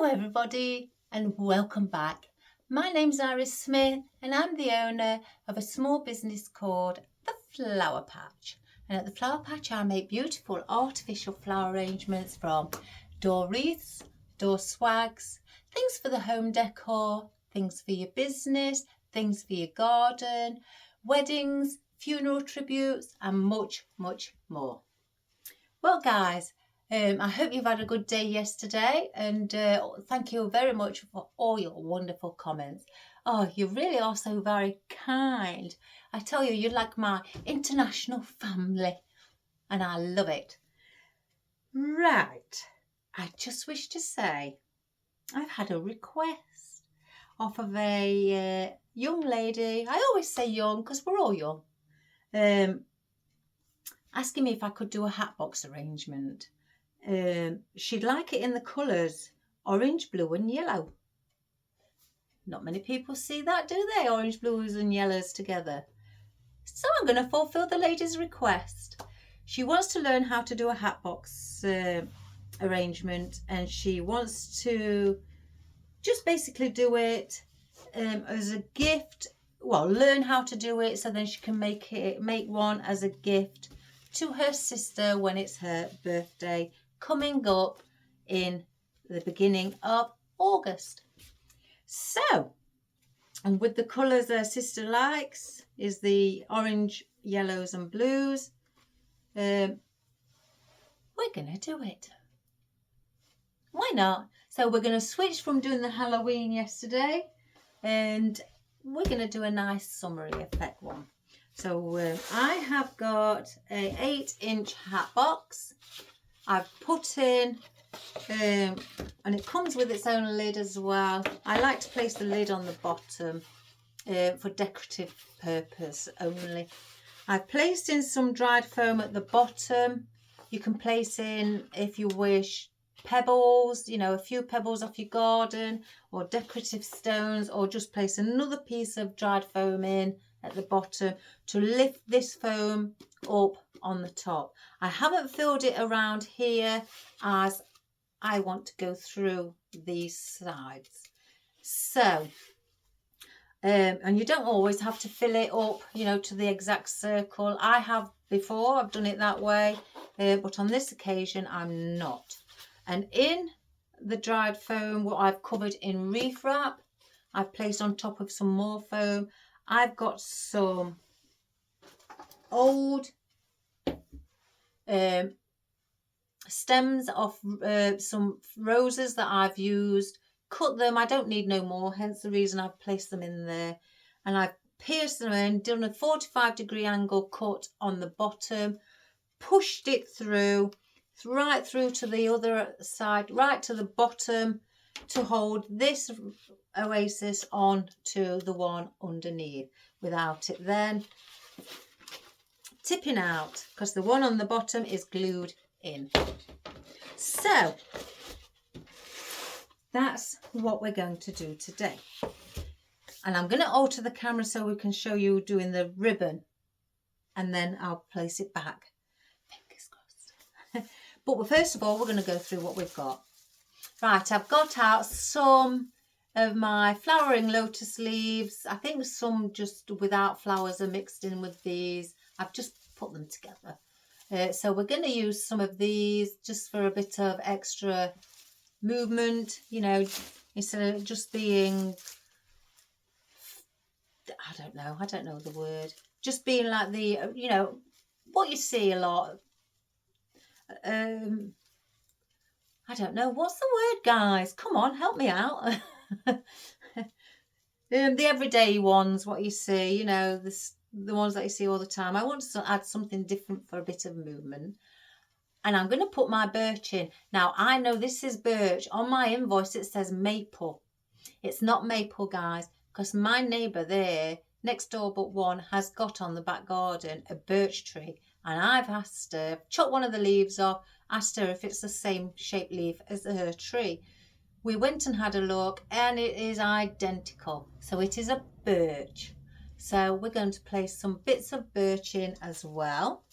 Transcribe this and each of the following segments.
Hello everybody and welcome back. My name's Iris Smith and I'm the owner of a small business called The Flower Patch. And at The Flower Patch I make beautiful artificial flower arrangements from door wreaths, door swags, things for the home decor, things for your business, things for your garden, weddings, funeral tributes and much more. Well guys, I hope you've had a good day yesterday and thank you very much for all your wonderful comments. Oh, you really are so very kind. I tell you, you're like my international family and I love it. Right, I just wish to say I've had a request off of a young lady. I always say young because we're all young. Asking me if I could do a hat box arrangement. She'd like it in the colours orange, blue and yellow. Not many people see that, do they? Orange, blues and yellows together. So I'm going to fulfil the lady's request. She wants to learn how to do a hat box arrangement and she wants to just basically do it as a gift. Well, learn how to do it so then she can make one as a gift to her sister when it's her birthday coming up in the beginning of August. So, and with the colours her sister likes is the orange, yellows and blues. We're going to do it. Why not? So we're going to switch from doing the Halloween yesterday and we're going to do a nice summery effect one. So I have got a 8-inch hat box. I've put in, and it comes with its own lid as well. I like to place the lid on the bottom for decorative purpose only. I've placed in some dried foam at the bottom. You can place in, if you wish, pebbles, you know, a few pebbles off your garden or decorative stones, or just place another piece of dried foam in at the bottom to lift this foam up on the top. I haven't filled it around here as I want to go through these sides. So, and you don't always have to fill it up, you know, to the exact circle. I have before, I've done it that way, but on this occasion I'm not. And in the dried foam, what I've covered in wreath wrap, I've placed on top of some more foam. I've got some old stems of some roses that I've used, cut them. I don't need no more, hence the reason I've placed them in there. And I've pierced them in, done a 45-degree angle cut on the bottom, pushed it through, right through to the other side, right to the bottom, to hold this oasis on to the one underneath without it then tipping out, because the one on the bottom is glued in. So that's what we're going to do today, and I'm going to alter the camera so we can show you doing the ribbon and then I'll place it back, fingers crossed. But first of all we're going to go through what we've got. Right, I've got out some of my flowering lotus leaves. I think some just without flowers are mixed in with these. I've just put them together. So we're going to use some of these just for a bit of extra movement, you know, instead of just being, I don't know the word, just being like the, you know, what you see a lot. I don't know. What's the word, guys? Come on, help me out. The everyday ones, what you see, you know, the ones that you see all the time. I want to add something different for a bit of movement. And I'm going to put my birch in. Now, I know this is birch. On my invoice, it says maple. It's not maple, guys, because my neighbour there, next door but one, has got on the back garden a birch tree. And I've asked her, chop one of the leaves off, asked her if it's the same shaped leaf as her tree. We went and had a look and it is identical. So it is a birch. So we're going to place some bits of birch in as well.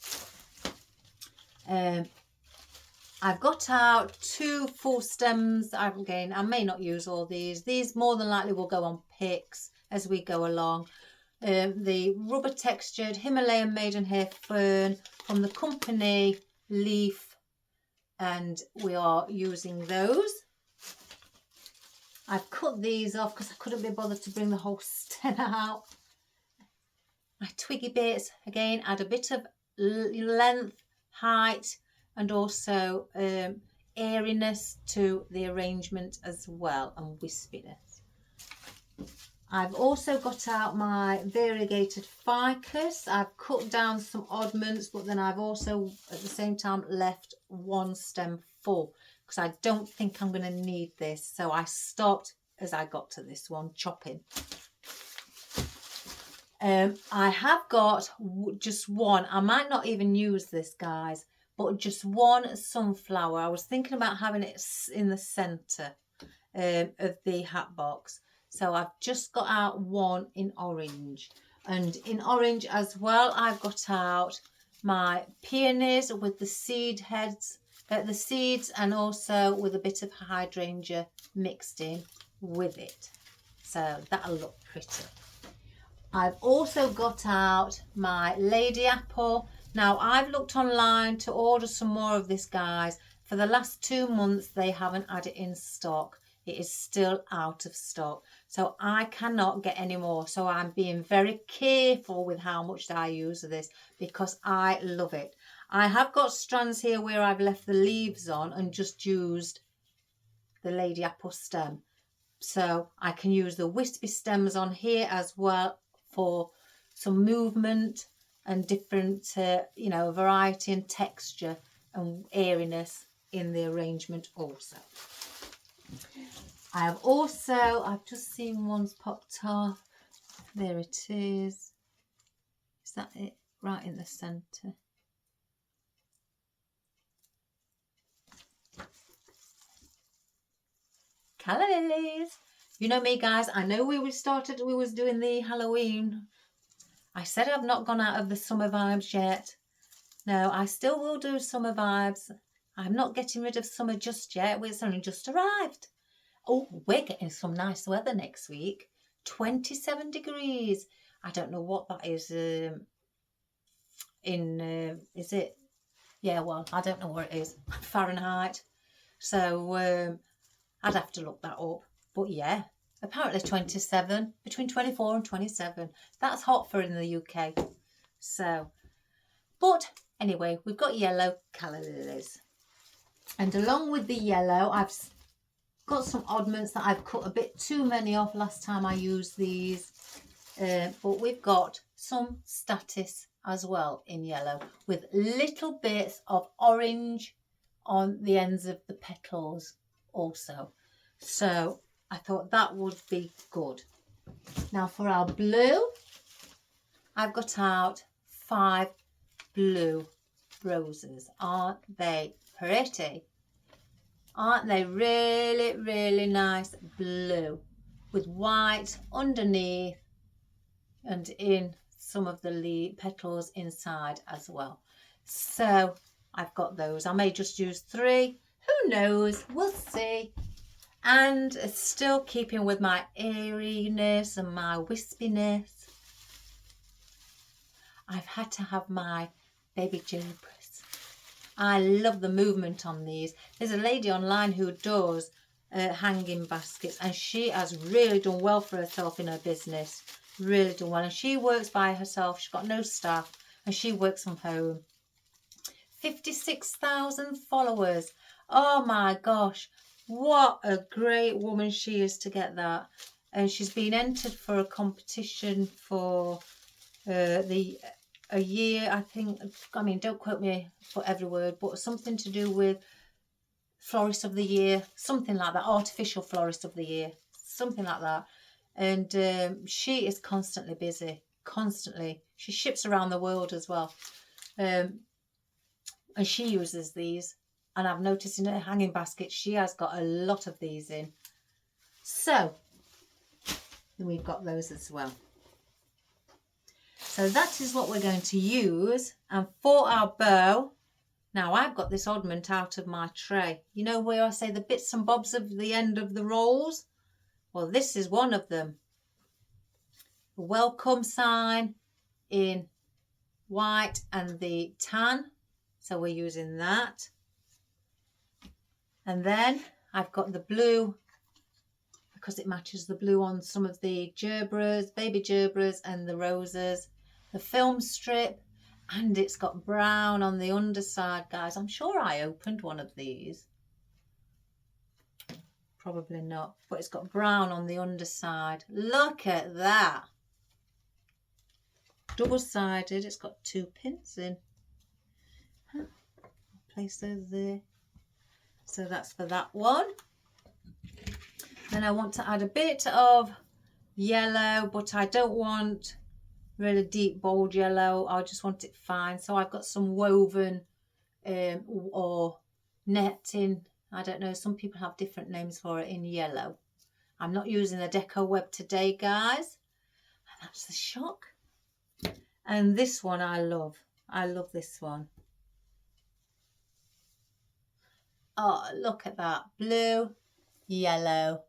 I've got out 2 full stems. Again, I may not use all these. These more than likely will go on picks as we go along. The rubber textured Himalayan maidenhair fern from the company Leaf, and we are using those. I've cut these off because I couldn't be bothered to bring the whole stem out. My twiggy bits, again, add a bit of length, height, and also airiness to the arrangement as well, and wispiness. I've also got out my variegated ficus. I've cut down some oddments, but then I've also at the same time left 1 stem full because I don't think I'm going to need this. So I stopped as I got to this one, chopping. I have got just one. I might not even use this, guys, but just 1 sunflower. I was thinking about having it in the centre of the hat box. So I've just got out 1 in orange. And in orange as well, I've got out my peonies with the seed heads, the seeds, and also with a bit of hydrangea mixed in with it. So that'll look pretty. I've also got out my lady apple. Now, I've looked online to order some more of this, guys. For the last 2 months, they haven't had it in stock. It is still out of stock. So I cannot get any more. So I'm being very careful with how much I use of this because I love it. I have got strands here where I've left the leaves on and just used the lady apple stem. So I can use the wispy stems on here as well for some movement and different, variety and texture and airiness in the arrangement also. I've just seen one's popped off. There it is. Is that it? Right in the centre. Calla lilies. You know me, guys. I know we was doing the Halloween. I said I've not gone out of the summer vibes yet. No, I still will do summer vibes. I'm not getting rid of summer just yet. It's only just arrived. Oh, we're getting some nice weather next week. 27 degrees. I don't know what that is is it? Yeah, well, I don't know what it is. Fahrenheit. So I'd have to look that up. But yeah, apparently 27, between 24 and 27. That's hot for in the UK. So, but anyway, we've got yellow calla lilies. And along with the yellow, I've got some oddments that I've cut a bit too many off last time I used these. But we've got some statice as well in yellow with little bits of orange on the ends of the petals also. So I thought that would be good. Now for our blue, I've got out 5 blue roses. Aren't they pretty? Aren't they really, really nice blue with white underneath and in some of the petals inside as well. So I've got those. I may just use 3. Who knows? We'll see. And it's still keeping with my airiness and my wispiness. I've had to have my baby gerbera. I love the movement on these. There's a lady online who does hanging baskets, and she has really done well for herself in her business. Really done well. And she works by herself. She's got no staff, and she works from home. 56,000 followers. Oh my gosh. What a great woman she is to get that. And she's been entered for a competition for a year, I think. I mean, don't quote me for every word, but something to do with florist of the year, something like that, artificial florist of the year, something like that. And she is constantly busy, constantly. She ships around the world as well. And she uses these. And I've noticed in her hanging basket, she has got a lot of these in. So, we've got those as well. So that is what we're going to use. And for our bow, Now I've got this oddment out of my tray. You know where I say the bits and bobs of the end of the rolls? Well, this is one of them. The welcome sign in white and the tan. So we're using that. And then I've got the blue, because it matches the blue on some of the gerberas, baby gerberas and the roses. The film strip, and it's got brown on the underside, guys. I'm sure I opened one of these. Probably not, but it's got brown on the underside. Look at that. Double-sided. It's got 2 pins in. Place those there. So that's for that one. Then I want to add a bit of yellow, but I don't want really deep bold yellow. I just want it fine. So I've got some woven or netting. I don't know. Some people have different names for it in yellow. I'm not using the deco web today, guys. And that's the shock. And this one I love. I love this one. Oh, look at that. Blue, yellow,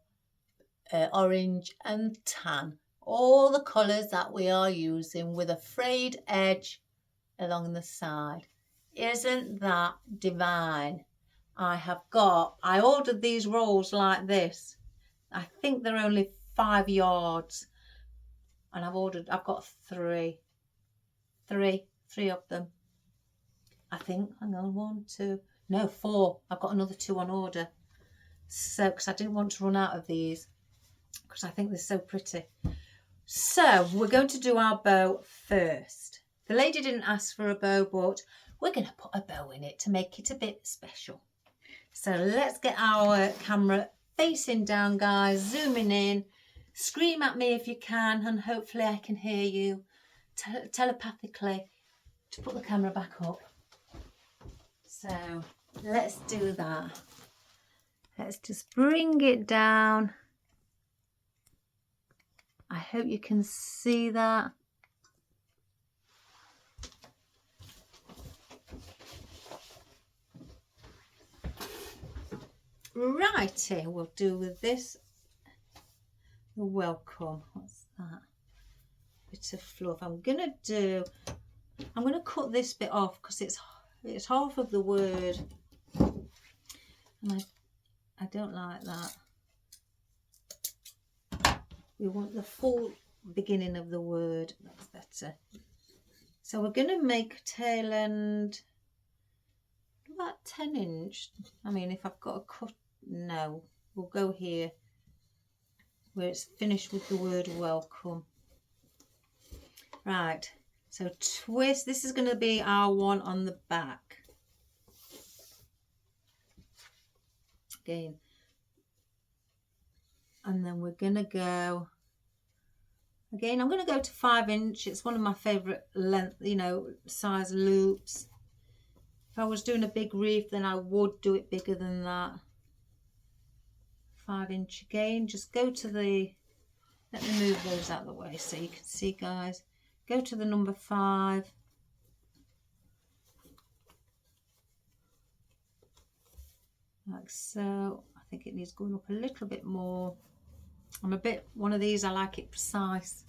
orange and tan. All the colours that we are using with a frayed edge along the side. Isn't that divine? I ordered these rolls like this. I think they're only 5 yards. And I've got 3 of them. I think, hang on, 1, 2, no, 4. I've got another 2 on order. So, because I didn't want to run out of these, because I think they're so pretty. So, we're going to do our bow first. The lady didn't ask for a bow, but we're going to put a bow in it to make it a bit special. So, let's get our camera facing down, guys, zooming in. Scream at me if you can, and hopefully I can hear you telepathically to put the camera back up. So let's do that. Let's just bring it down. I hope you can see that. Righty, we'll do with this. The welcome. What's that? Bit of fluff. I'm gonna cut this bit off because it's half of the word, and I don't like that. We want the full beginning of the word. That's better. So we're gonna make tail end about 10 inch. I mean, if I've got a cut, no, we'll go here where it's finished with the word welcome. Right, so twist. This is going to be our one on the back. Again. And then we're going to go, again, I'm going to go to 5 inch. It's one of my favourite length, size loops. If I was doing a big reef, then I would do it bigger than that. 5 inch again. Just go to the, let me move those out of the way so you can see, guys. Go to the number 5. Like so. I think it needs going up a little bit more. I'm a bit, one of these, I like it precise.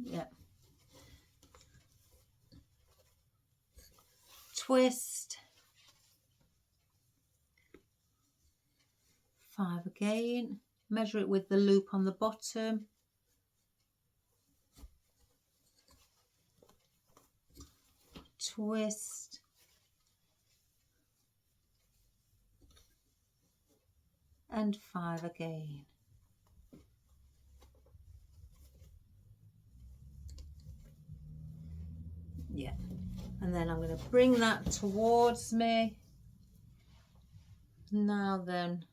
Yeah. Twist. 5 again. Measure it with the loop on the bottom. Twist. And 5 again. Yeah. And then I'm going to bring that towards me. Now then,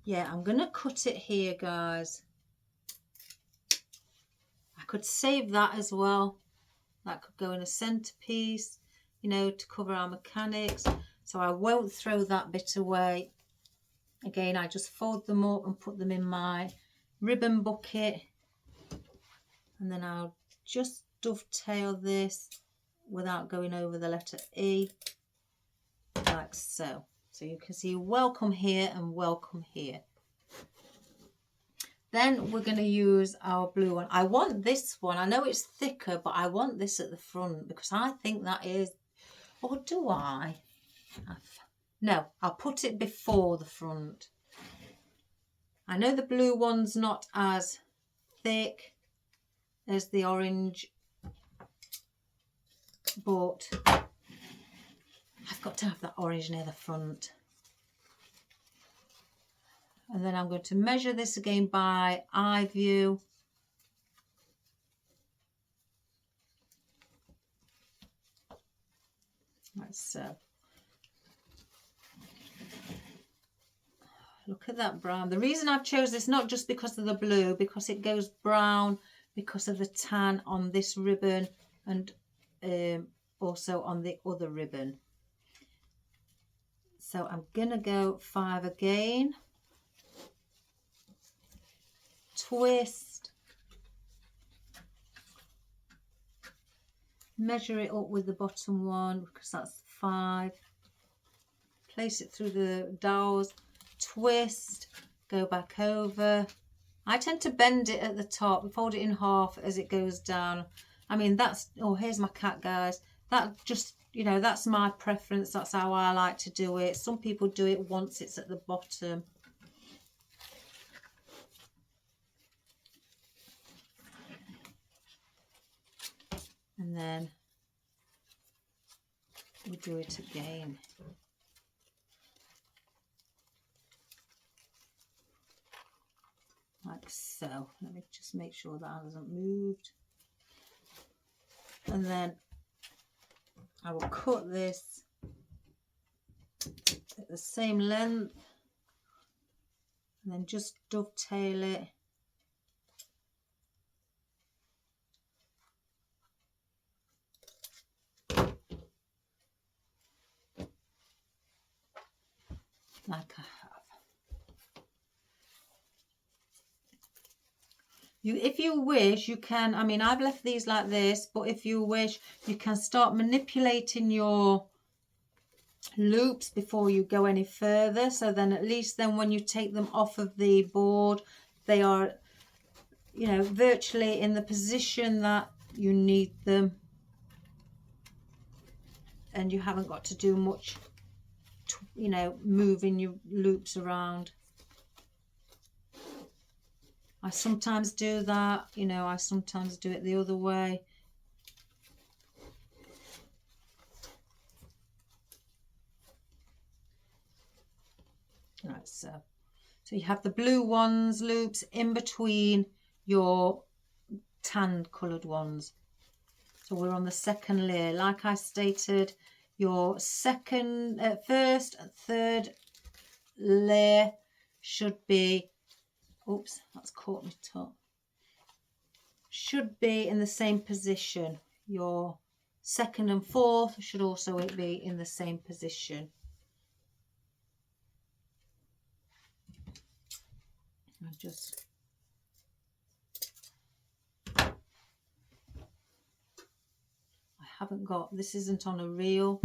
yeah, I'm going to cut it here, guys. I could save that as well. That could go in a centerpiece, to cover our mechanics. So I won't throw that bit away. Again, I just fold them up and put them in my ribbon bucket. And then I'll just dovetail this without going over the letter E, like so. So you can see welcome here and welcome here. Then we're going to use our blue one. I want this one. I know it's thicker, but I want this at the front because I think that is, or do I? No, I'll put it before the front. I know the blue one's not as thick as the orange, but I've got to have that orange near the front. And then I'm going to measure this again by eye view. Like so. Look at that brown. The reason I've chosen this, not just because of the blue, because it goes brown, because of the tan on this ribbon and also on the other ribbon. So I'm going to go 5 again. Twist. Measure it up with the bottom one because that's 5. Place it through the dowels. Twist. Go back over. I tend to bend it at the top, fold it in half as it goes down. I mean, that's, oh, here's my cat, guys. That just, you know, that's my preference. That's how I like to do it. Some people do it once it's at the bottom. And then we do it again. Like so. Let me just make sure that hasn't moved. And then I will cut this at the same length and then just dovetail it. Like I have. If you wish, you can, I mean, I've left these like this, but if you wish, you can start manipulating your loops before you go any further. So then at least then when you take them off of the board, they are, you know, virtually in the position that you need them. And you haven't got to do much, you know, moving your loops around. I sometimes do that, you know, I sometimes do it the other way. Right, so you have the blue ones, loops in between your tan coloured ones. So we're on the second layer. Like I stated, your second, first and third layer should be, oops, that's caught my top. Should be in the same position. Your second and fourth should also be in the same position. I just haven't got, this isn't on a reel.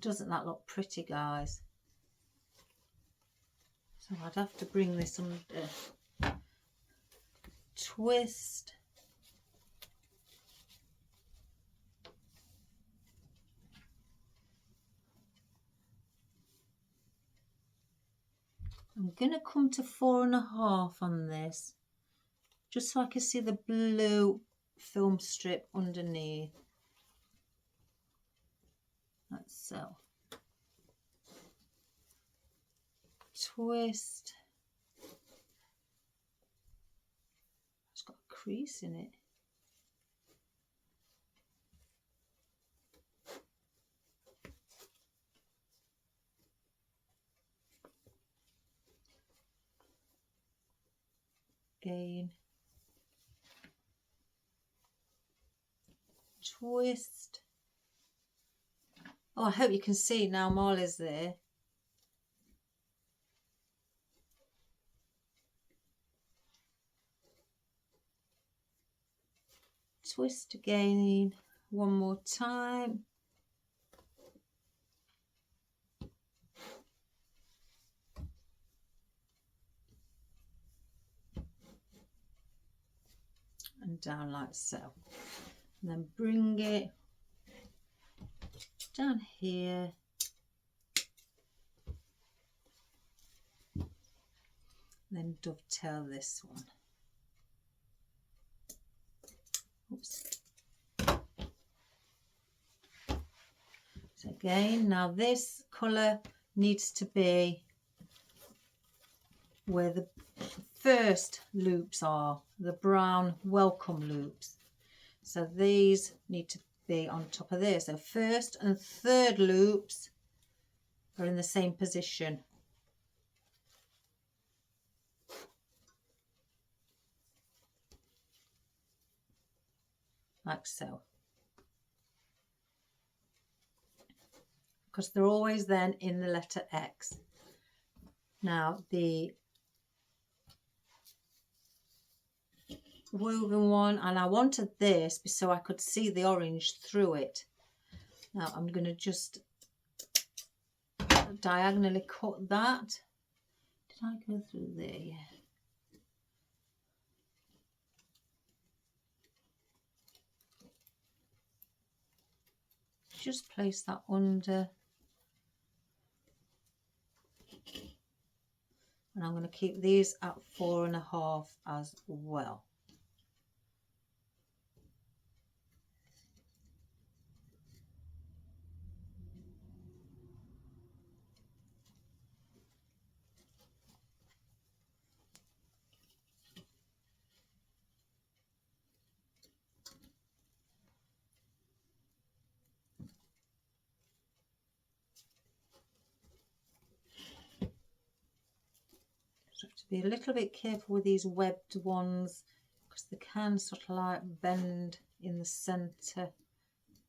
Doesn't that look pretty, guys? So I'd have to bring this under, twist, I'm going to come to 4.5 on this, just so I can see the blue film strip underneath. Like so. Twist. It's got a crease in it. Again. Twist. Oh, I hope you can see now Marley's there. twist again one more time. And down like so. And then bring it down here. Then dovetail this one. Oops. So again, now this colour needs to be where the first loops are, the brown welcome loops. So these need to be on top of this. So first and third loops are in the same position. Like so. Because they're always then in the letter X. Now the woven one, and I wanted this so I could see the orange through it. Now I'm going to just diagonally cut that. Did I go through there? Yeah. Just place that under. And I'm going to keep these at 4.5 as well. So have to be a little bit careful with these webbed ones because they can sort of like bend in the centre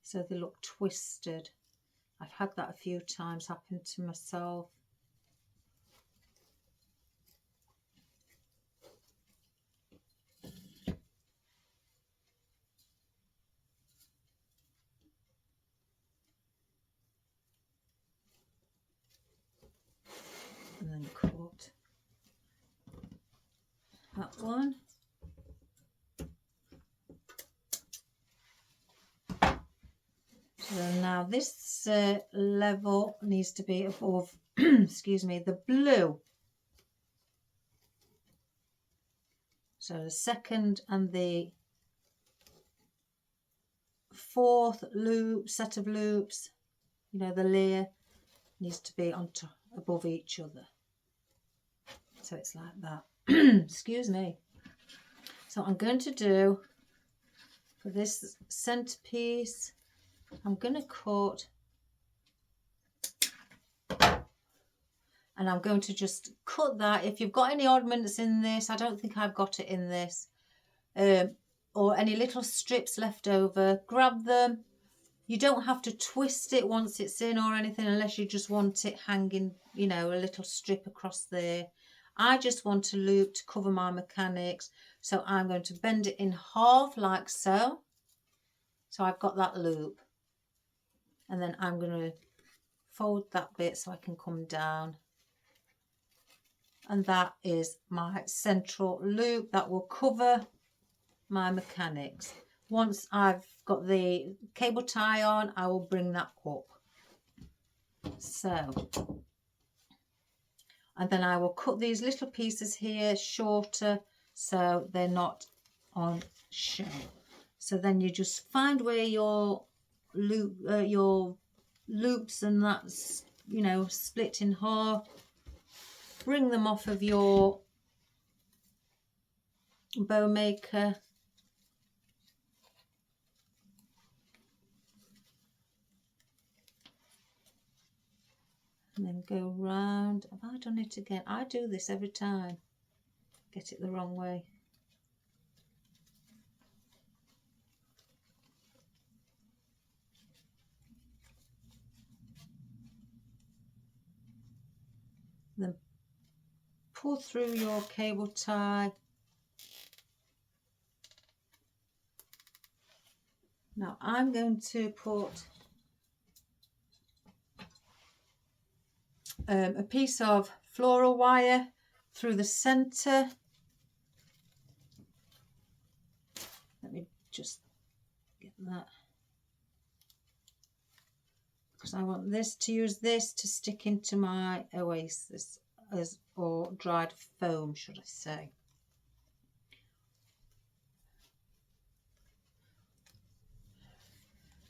so they look twisted. I've had that a few times happen to myself. And then cut that one. So now this level needs to be above, excuse me, the blue. So the second and the fourth loop, set of loops, you know, the layer needs to be on top, above each other. So it's like that. Excuse me. So I'm going to do, for this centerpiece, I'm going to cut, and I'm going to just cut that. If you've got any oddments in this, I don't think I've got it in this, or any little strips left over, grab them. You don't have to twist it once it's in or anything unless you just want it hanging, you know, a little strip across there. I just want a loop to cover my mechanics. So I'm going to bend it in half like so. So I've got that loop. And then I'm going to fold that bit so I can come down. And that is my central loop that will cover my mechanics. Once I've got the cable tie on, I will bring that up. So, and then I will cut these little pieces here shorter so they're not on show. So then you just find where your loop, your loops and that's, you know, split in half. Bring them off of your bow maker. And then go round. Have I done it again? I do this every time. Get it the wrong way. Then pull through your cable tie. Now I'm going to put a piece of floral wire through the centre. Let me just get that, because I want this to use this to stick into my oasis, or dried foam, should I say.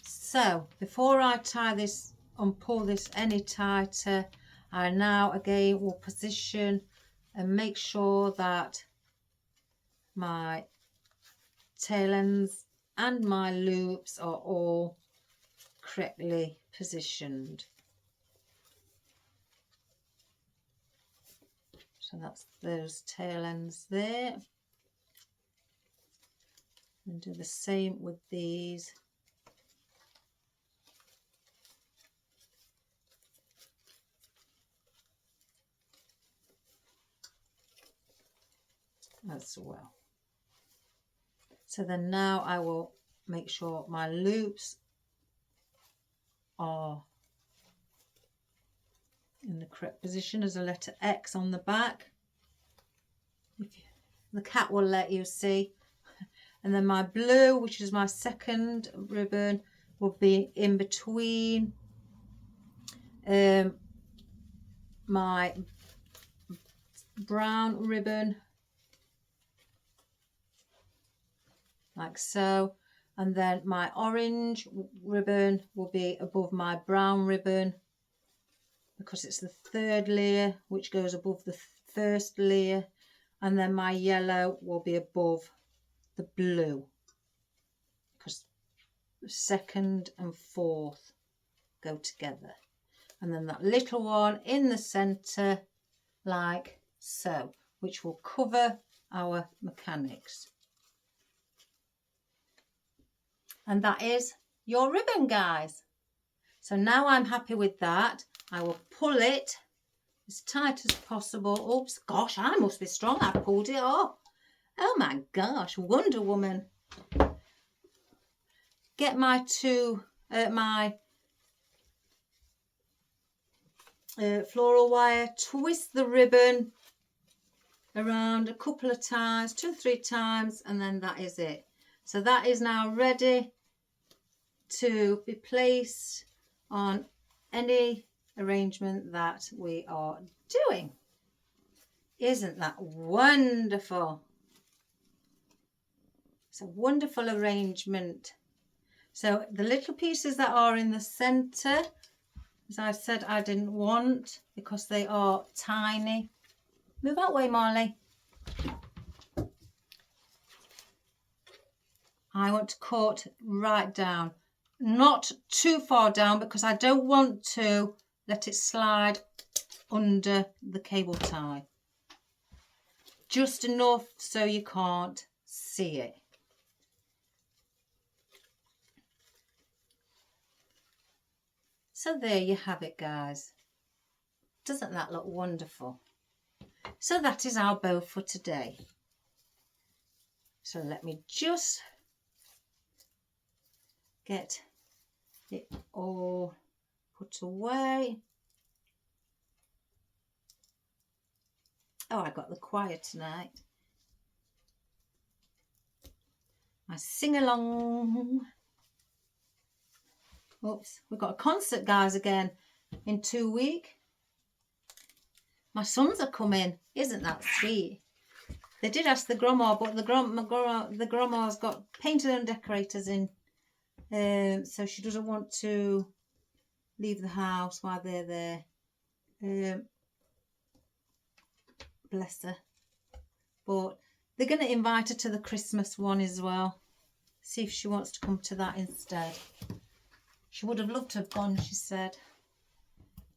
So before I tie this and pull this any tighter, I now again will position and make sure that my tail ends and my loops are all correctly positioned. So that's those tail ends there. And do the same with these. As well. So then now I will make sure my loops are in the correct position as a letter X on the back. The cat will let you see. And then my blue, which is my second ribbon, will be in between my brown ribbon, like so, and then my orange ribbon will be above my brown ribbon, because it's the third layer which goes above the first layer, and then my yellow will be above the blue, because the second and fourth go together, and then that little one in the center like so, which will cover our mechanics. And that is your ribbon, guys. So now I'm happy with that. I will pull it as tight as possible. Oops, gosh, I must be strong. I pulled it up. Oh my gosh, Wonder Woman. Get my floral wire, twist the ribbon around a couple of times, 2 or 3 times, and then that is it. So that is now ready to be placed on any arrangement that we are doing. Isn't that wonderful? It's a wonderful arrangement. So the little pieces that are in the centre, as I said, I didn't want because they are tiny. Move that way, Marley. I want to cut right down, not too far down, because I don't want to let it slide under the cable tie. Just enough so you can't see it. So there you have it, guys. Doesn't that look wonderful? So that is our bow for today. So let me just get it all put away. Oh, I got the choir tonight. I sing along. Oops, we've got a concert, guys, again in 2 weeks. My sons are coming. Isn't that sweet? They did ask the grandma, but the grandma's got painter and decorators in. So she doesn't want to leave the house while they're there. Bless her. But they're going to invite her to the Christmas one as well. See if she wants to come to that instead. She would have loved to have gone, she said.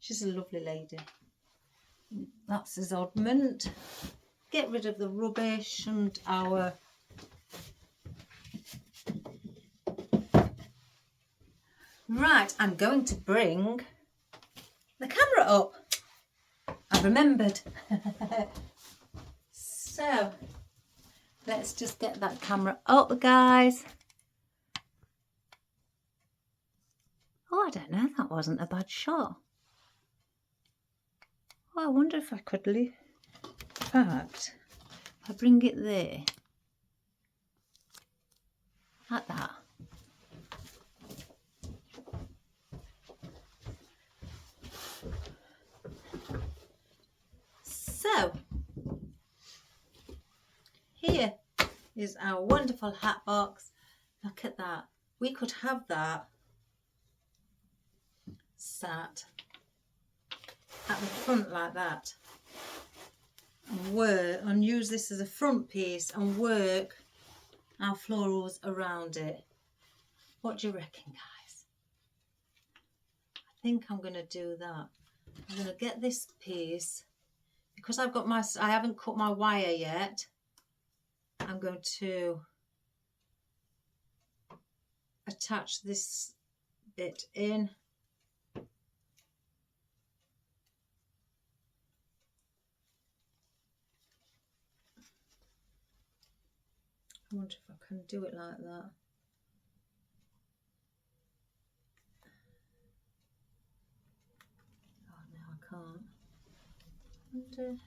She's a lovely lady. That's his oddment. Get rid of the rubbish and our right, I'm going to bring the camera up. I've remembered. So let's just get that camera up, guys. Oh, I don't know, that wasn't a bad shot. Oh, I wonder if I could leave. In fact, if I bring it there, like that. So, here is our wonderful hat box. Look at that. We could have that sat at the front like that and work and use this as a front piece and work our florals around it. What do you reckon, guys? I think I'm going to do that. I'm going to get this piece, because I haven't cut my wire yet. I'm going to attach this bit in. I wonder if I can do it like that. Oh no, I can't. And,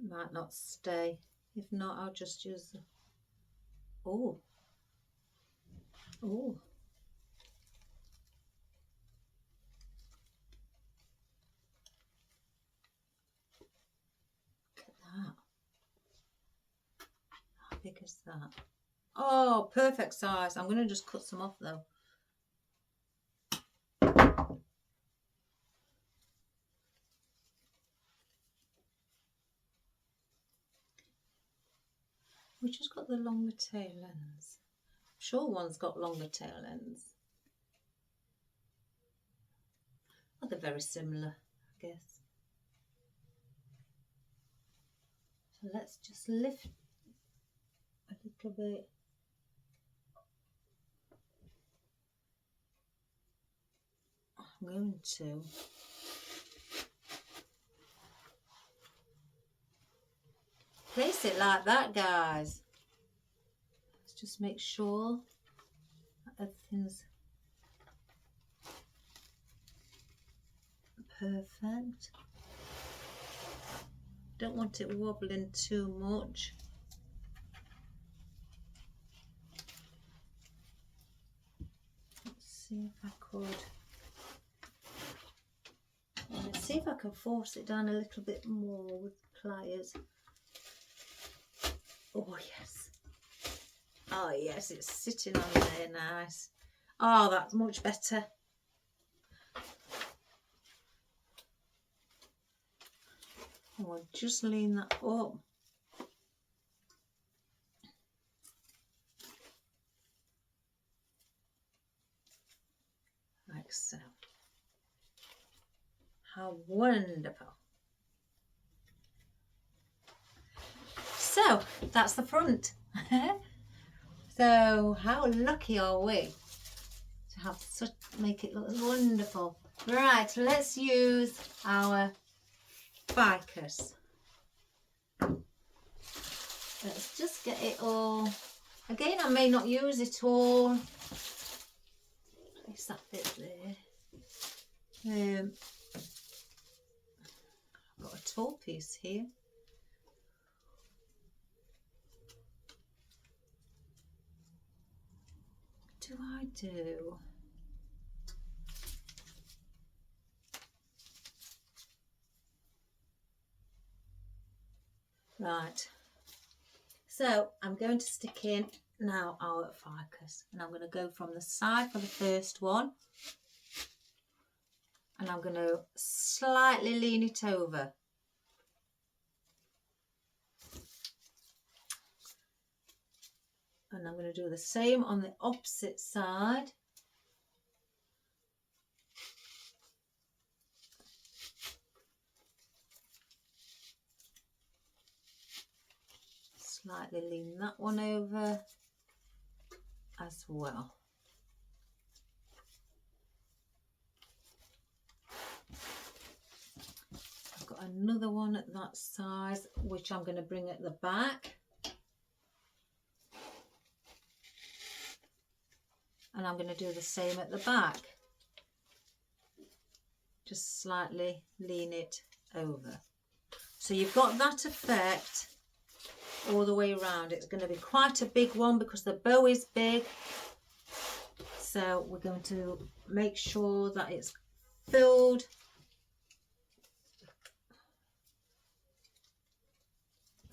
might not stay. If not, I'll just use the... Oh. Oh. Look at that. How big is that? Oh, perfect size. I'm going to just cut some off though. We just got the longer tail ends. I'm sure one's got longer tail ends. Oh, they're very similar, I guess. So let's just lift a little bit. I'm going to place it like that, guys. Let's just make sure that everything's perfect. Don't want it wobbling too much. Let's see if I could. Let's see if I can force it down a little bit more with the pliers. Oh yes. Oh yes, it's sitting on there nice. Oh, that's much better. Oh, I'll just lean that up. Like so. How wonderful. So that's the front. So how lucky are we to have such, make it look wonderful. Right, let's use our ficus. Let's just get it all. Again, I may not use it all. Place that bit there. I've got a tall piece here. What do I do? Right. So I'm going to stick in now our ficus, and I'm going to go from the side for the first one, and I'm going to slightly lean it over. And I'm going to do the same on the opposite side. Slightly lean that one over as well. another one at that size, which I'm going to bring at the back. And I'm going to do the same at the back. Just slightly lean it over. So you've got that effect all the way around. It's going to be quite a big one because the bow is big. So we're going to make sure that it's filled.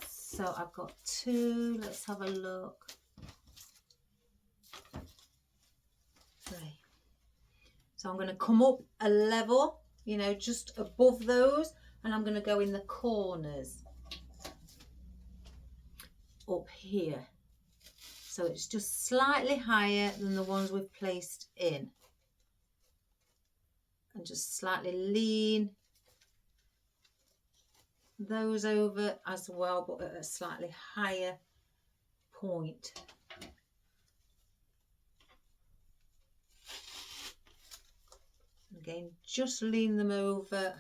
So I've got 2, let's have a look. 3. So I'm going to come up a level, you know, just above those, and I'm going to go in the corners up here. So it's just slightly higher than the ones we've placed in. And just slightly lean those over as well, but at a slightly higher point. Again, just lean them over.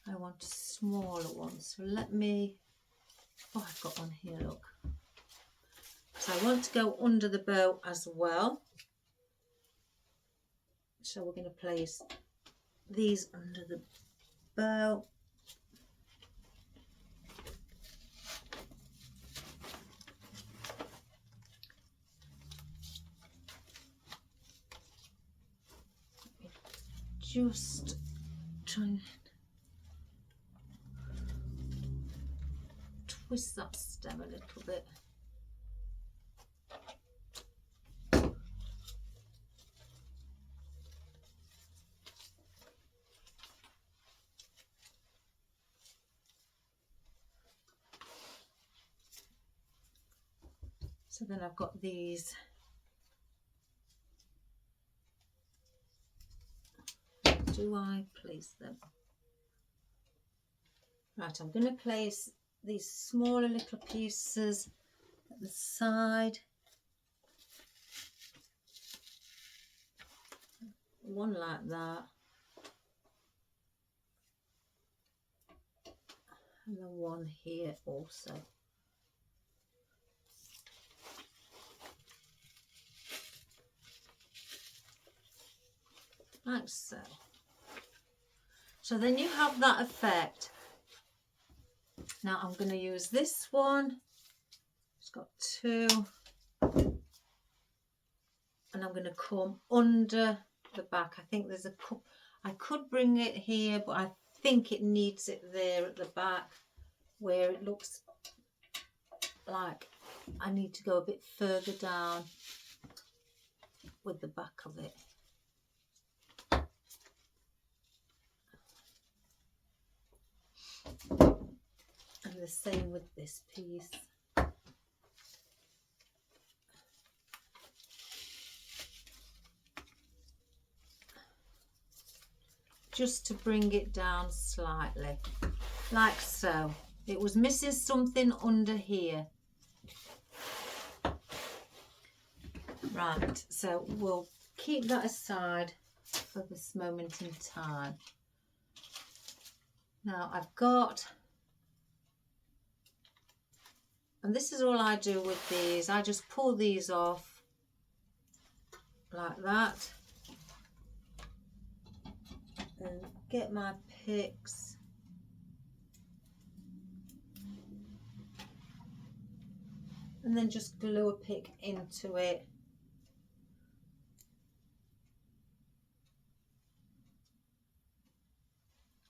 I want a smaller one, so let me, oh, I've got one here, look. So I want to go under the bow as well. So we're going to place these under the bow. Just try and twist that stem a little bit. So then I've got these. Do I place them? Right, I'm going to place these smaller little pieces at the side. One like that. And then one here also. Like so. So then you have that effect. Now I'm going to use this one. It's got 2. And I'm going to come under the back. I think there's a couple. I could bring it here, but I think it needs it there at the back where it looks like I need to go a bit further down with the back of it. And the same with this piece. Just to bring it down slightly, like so. It was missing something under here. Right, so we'll keep that aside for this moment in time. Now I've got, and this is all I do with these, I just pull these off like that and get my picks and then just glue a pick into it.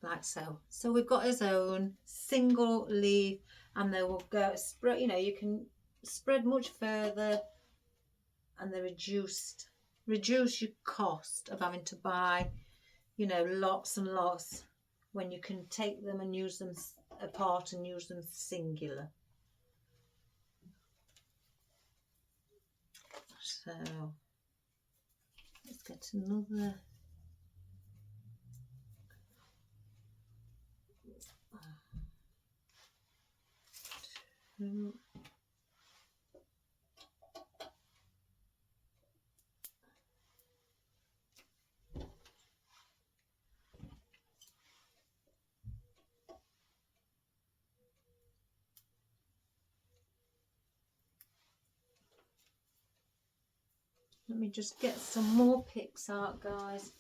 Like so. So we've got his own single leaf, and they will go spread, you know, you can spread much further, and they reduce your cost of having to buy, you know, lots and lots when you can take them and use them apart and use them singular. So let's get another. Let me just get some more picks out, guys.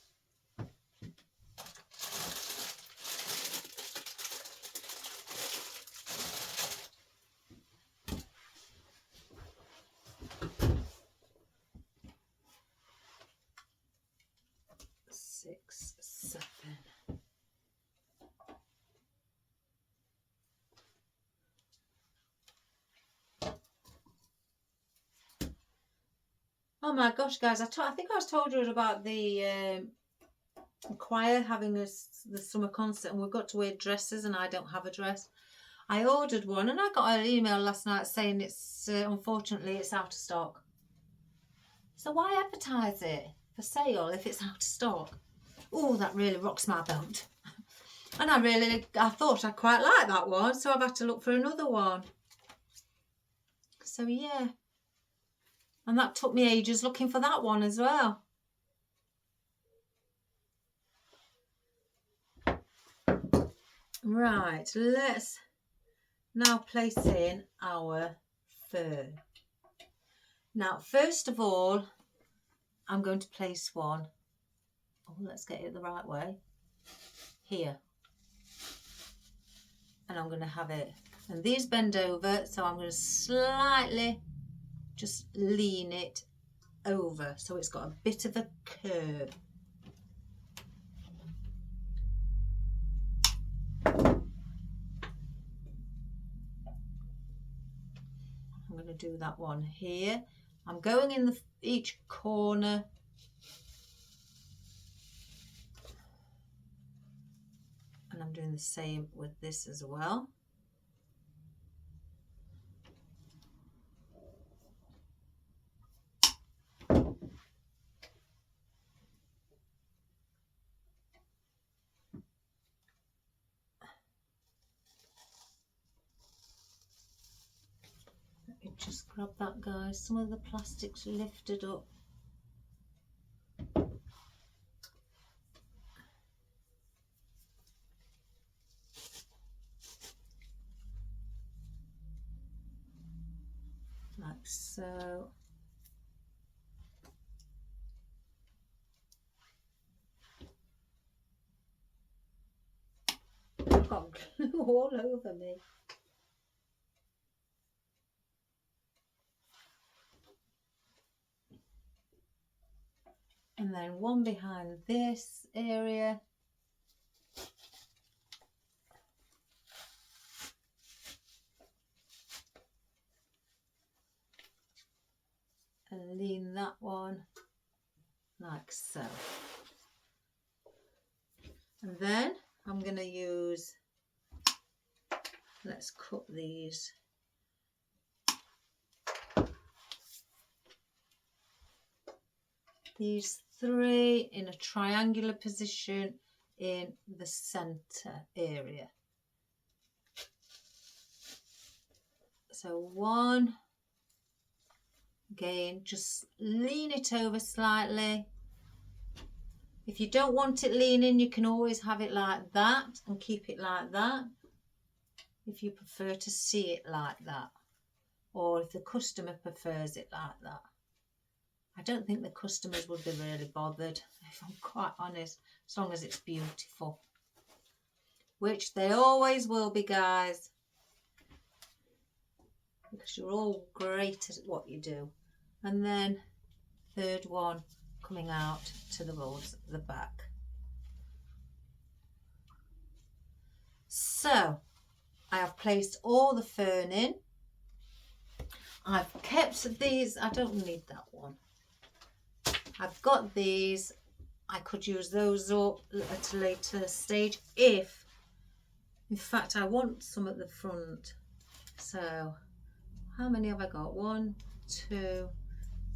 Six, seven. Oh my gosh, guys! I think I told you about the choir having the summer concert, and we've got to wear dresses, and I don't have a dress. I ordered one, and I got an email last night saying it's unfortunately it's out of stock. So why advertise it for sale if it's out of stock? Oh, that really rocks my boat. And I thought I quite liked that one, so I've had to look for another one. So yeah. And that took me ages looking for that one as well. Right, let's now place in our fern. Now, first of all, I'm going to place one. Oh, let's get it the right way. Here. And I'm going to have it. And these bend over, so I'm going to slightly just lean it over so it's got a bit of a curve. I'm going to do that one here. I'm going in each corner. And I'm doing the same with this as well. Just grab that, guys. Some of the plastic's lifted up. Like so. I've got glue all over me. And then one behind this area. And lean that one like so. And then I'm going to use, let's cut these. These three in a triangular position in the center area. So one, again, just lean it over slightly. If you don't want it leaning, you can always have it like that and keep it like that. If you prefer to see it like that, or if the customer prefers it like that. I don't think the customers would be really bothered, if I'm quite honest, as long as it's beautiful. Which they always will be, guys. Because you're all great at what you do. And then third one coming out to the back. So I have placed all the fern in. I've kept these. I don't need that one. I've got these. I could use those up at a later stage if, in fact, I want some at the front. So how many have I got? 1, 2,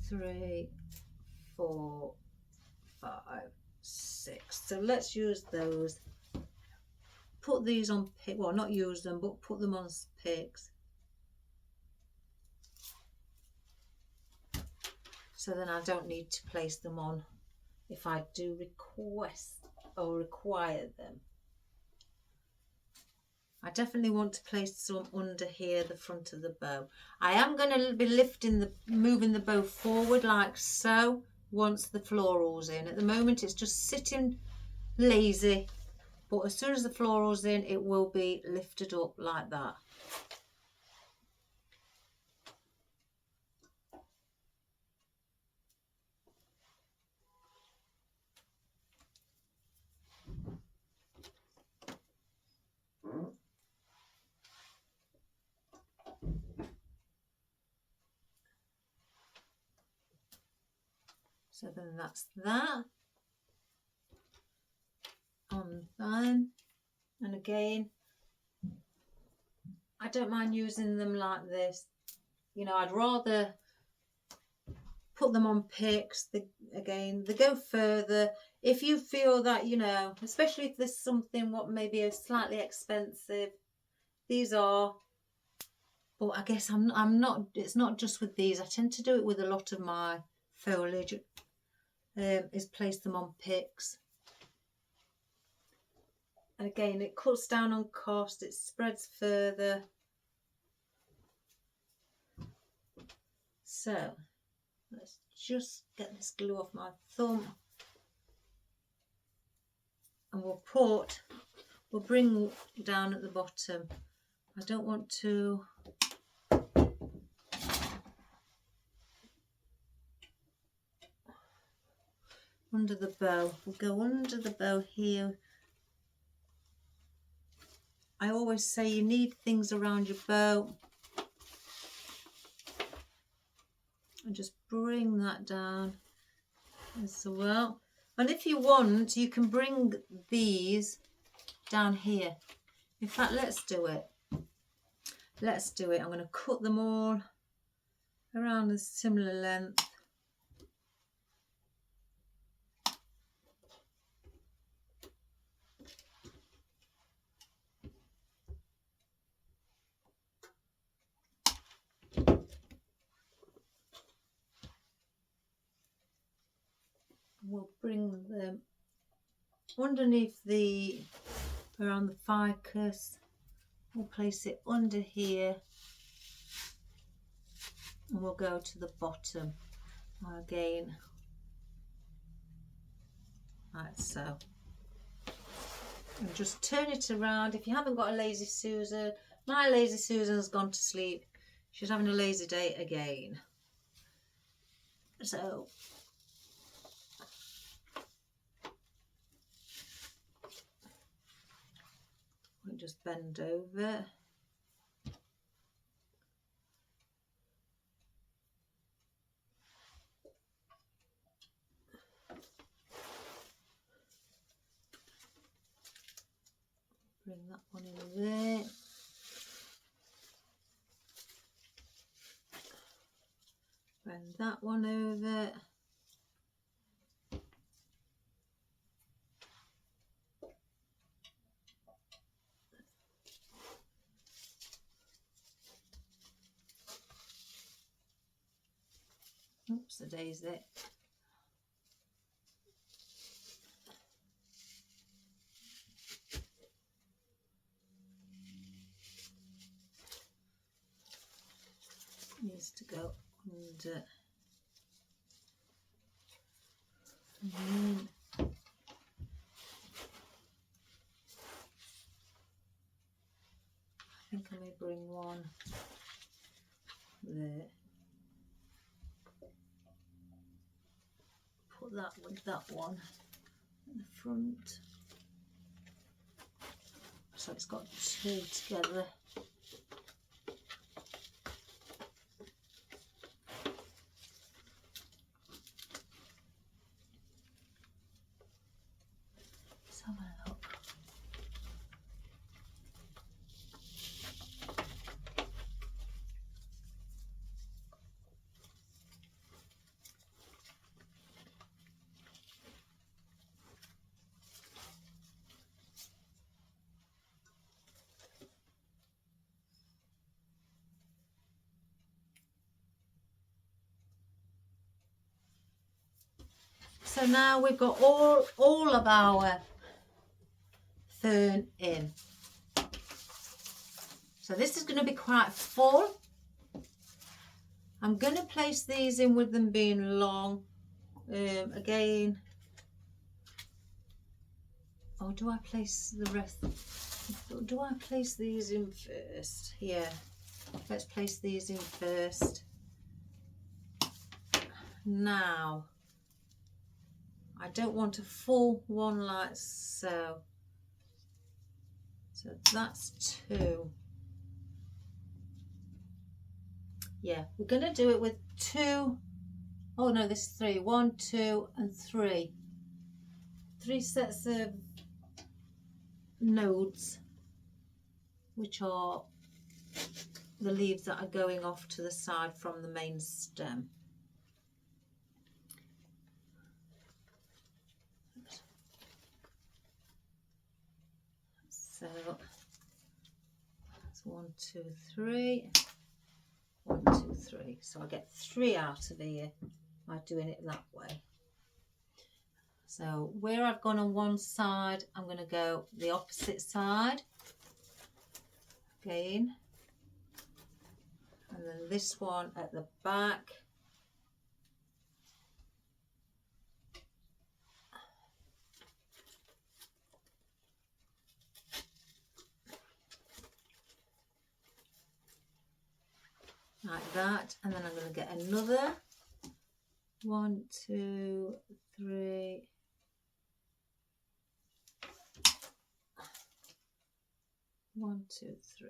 3, 4, 5, 6. So let's use those. Put these on picks. Well, not use them, but put them on picks. So then I don't need to place them on if I do request or require them. I definitely want to place some under here, the front of the bow. I am going to be moving the bow forward like so once the floral's in. At the moment it's just sitting lazy, but as soon as the floral's in, it will be lifted up like that. So then that's that. Fine. And again, I don't mind using them like this. You know, I'd rather put them on picks. Again, they go further. If you feel that, you know, especially if there's something what maybe is slightly expensive, these are. But I guess I'm not. It's not just with these. I tend to do it with a lot of my foliage. Is place them on picks. And again, it cuts down on cost. It spreads further. So let's just get this glue off my thumb, and we'll bring down at the bottom. I don't want to under the bow. We'll go under the bow here. I always say you need things around your bow. And just bring that down as well. And if you want, you can bring these down here. In fact, let's do it. Let's do it. I'm going to cut them all around a similar length. We'll bring them underneath around the ficus. We'll place it under here, and we'll go to the bottom again, like so. And just turn it around. If you haven't got a lazy Susan, my lazy Susan's gone to sleep. She's having a lazy day again. So we'll just bend over. Bring that one in there. Bend that one over. Oops, the daisy. Needs to go under. And then I think I may bring one there. Put that with that one in the front. So it's got two together. Let's have a look. So now we've got all of our fern in. So this is going to be quite full. I'm going to place these in with them being long. Again, or do I place the rest? Do I place these in first? Yeah, let's place these in first. Now, I don't want a full one like so. So that's 2. Yeah, we're going to do it with 2. Oh no, this is 3. 1, 2 and 3. 3 sets of nodes, which are the leaves that are going off to the side from the main stem. So that's 1, 2, 3. 1, 2, 3. So I get 3 out of here by doing it that way. So where I've gone on one side, I'm going to go the opposite side again, and then this one at the back. Like that, and then I'm going to get another 1, 2, 3. 1, 2, 3.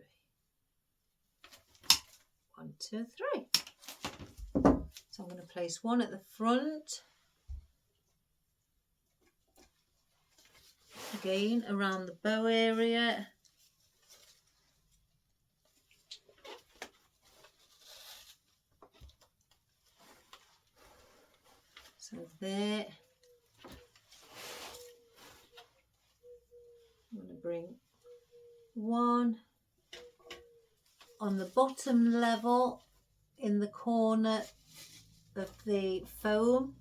1, 2, 3. So I'm going to place one at the front, again around the bow area. So there. I'm going to bring one on the bottom level in the corner of the foam,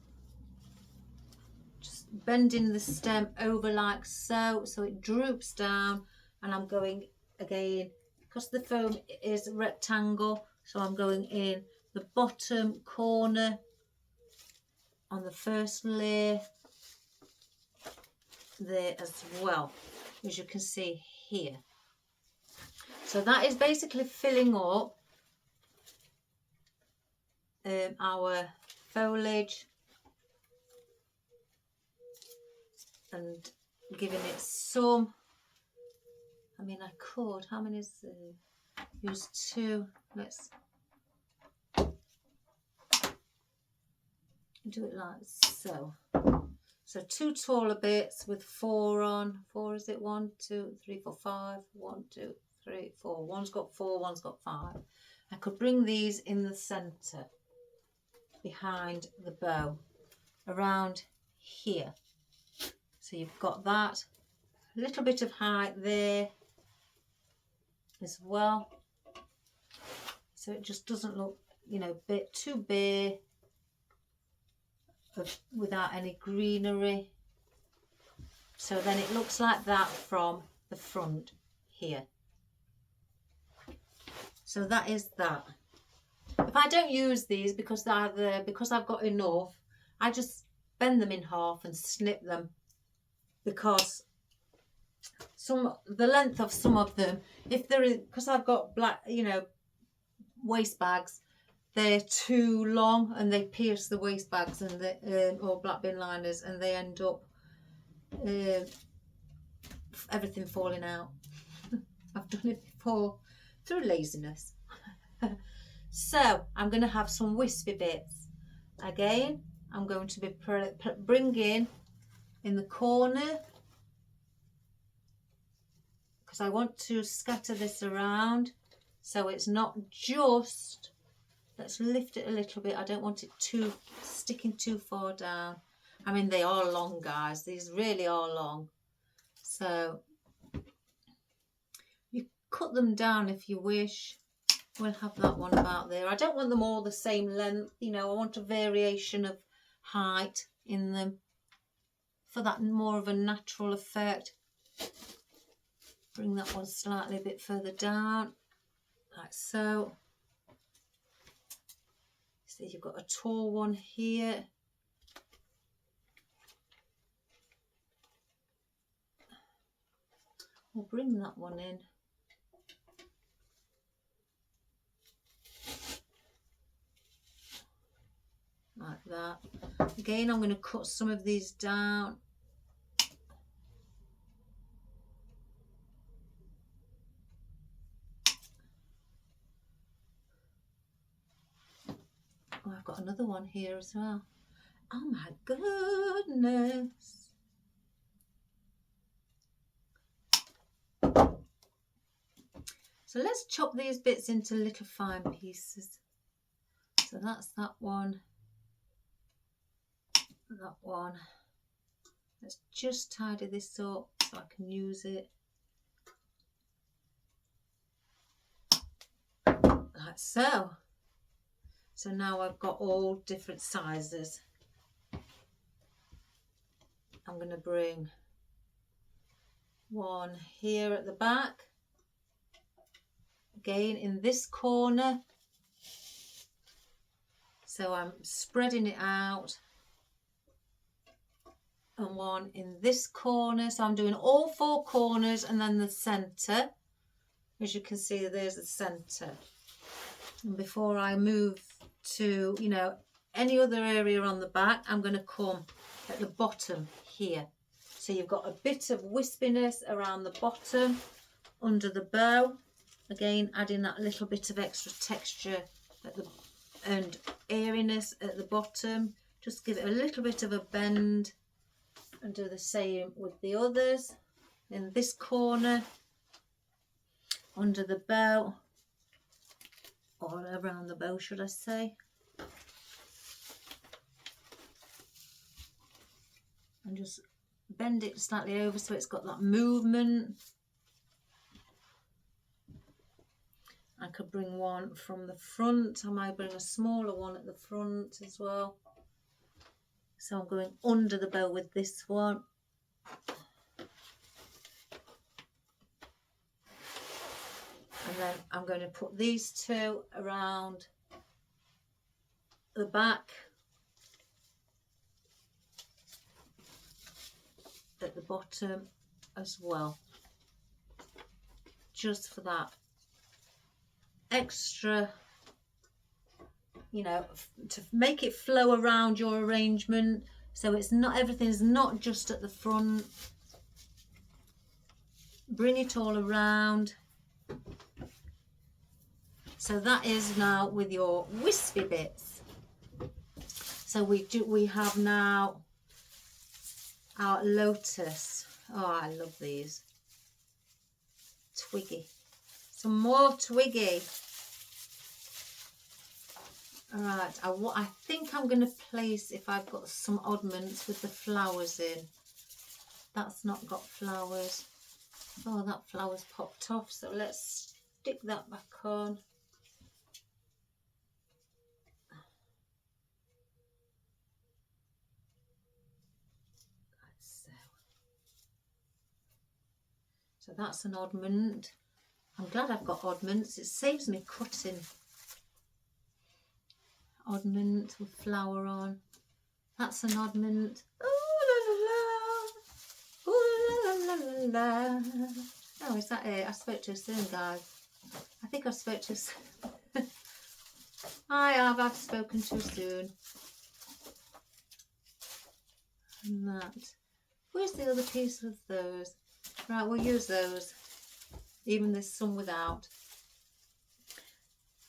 just bending the stem over like so, so it droops down, and I'm going again, because the foam is a rectangle, so I'm going in the bottom corner on the first layer there as well, as you can see here. So that is basically filling up our foliage and giving it some, I mean I could, how many is use 2, let's do it like so. So 2 taller bits with 4 on. 4 is it? 1, 2, 3, 4, 5. 1, 2, 3, 4. One's got 4, one's got 5. I could bring these in the centre behind the bow around here. So you've got that. A little bit of height there as well. So it just doesn't look, you know, bit too bare without any greenery. So then it looks like that from the front here. So that is that. If I don't use these because I've got enough, I just bend them in half and snip them, because the length of some of them, if there is, because I've got black, you know, waste bags, they're too long and they pierce the waste bags and the or black bin liners, and they end up everything falling out. I've done it before through laziness. So I'm going to have some wispy bits. Again, I'm going to be bringing in the corner, because I want to scatter this around so it's not just, let's lift it a little bit. I don't want it sticking too far down. I mean, they are long, guys. These really are long. So you cut them down if you wish. We'll have that one about there. I don't want them all the same length. You know, I want a variation of height in them for that more of a natural effect. Bring that one slightly a bit further down. like so. See, you've got a tall one here. We'll bring that one in. Like that. Again, I'm going to cut some of these down. Oh, I've got another one here as well. Oh my goodness. So let's chop these bits into little fine pieces. So that's that one. That one. Let's just tidy this up so I can use it. Like so. So now I've got all different sizes. I'm going to bring one here at the back. Again in this corner. So I'm spreading it out. And one in this corner. So I'm doing all four corners and then the centre. As you can see, there's the centre. And before I move to, you know, any other area on the back, I'm going to come at the bottom here. So you've got a bit of wispiness around the bottom under the bow. Again, adding that little bit of extra texture at the and airiness at the bottom. Just give it a little bit of a bend and do the same with the others. In this corner, under the bow, or around the bow, should I say. And just bend it slightly over so it's got that movement. I could bring one from the front. I might bring a smaller one at the front as well. So I'm going under the bow with this one. And then I'm going to put these two around the back at the bottom as well. Just for that extra, you know, to make it flow around your arrangement, so it's not, everything's not just at the front. Bring it all around. So that is now with your wispy bits. So we have now our lotus. Oh, I love these. Twiggy. Some more twiggy. Alright, I think I'm going to place, if I've got some oddments with the flowers in. That's not got flowers. Oh, that flower's popped off, so let's stick that back on. Like so. So that's an oddment. I'm glad I've got oddments. It saves me cutting. Oddment with flower on. That's an oddment. Ooh la la la. Ooh la la la la. Oh, is that it? I spoke too soon, guys. I think I spoke too soon. I've spoken too soon. And that. Where's the other piece of those? Right, we'll use those. Even there's some without.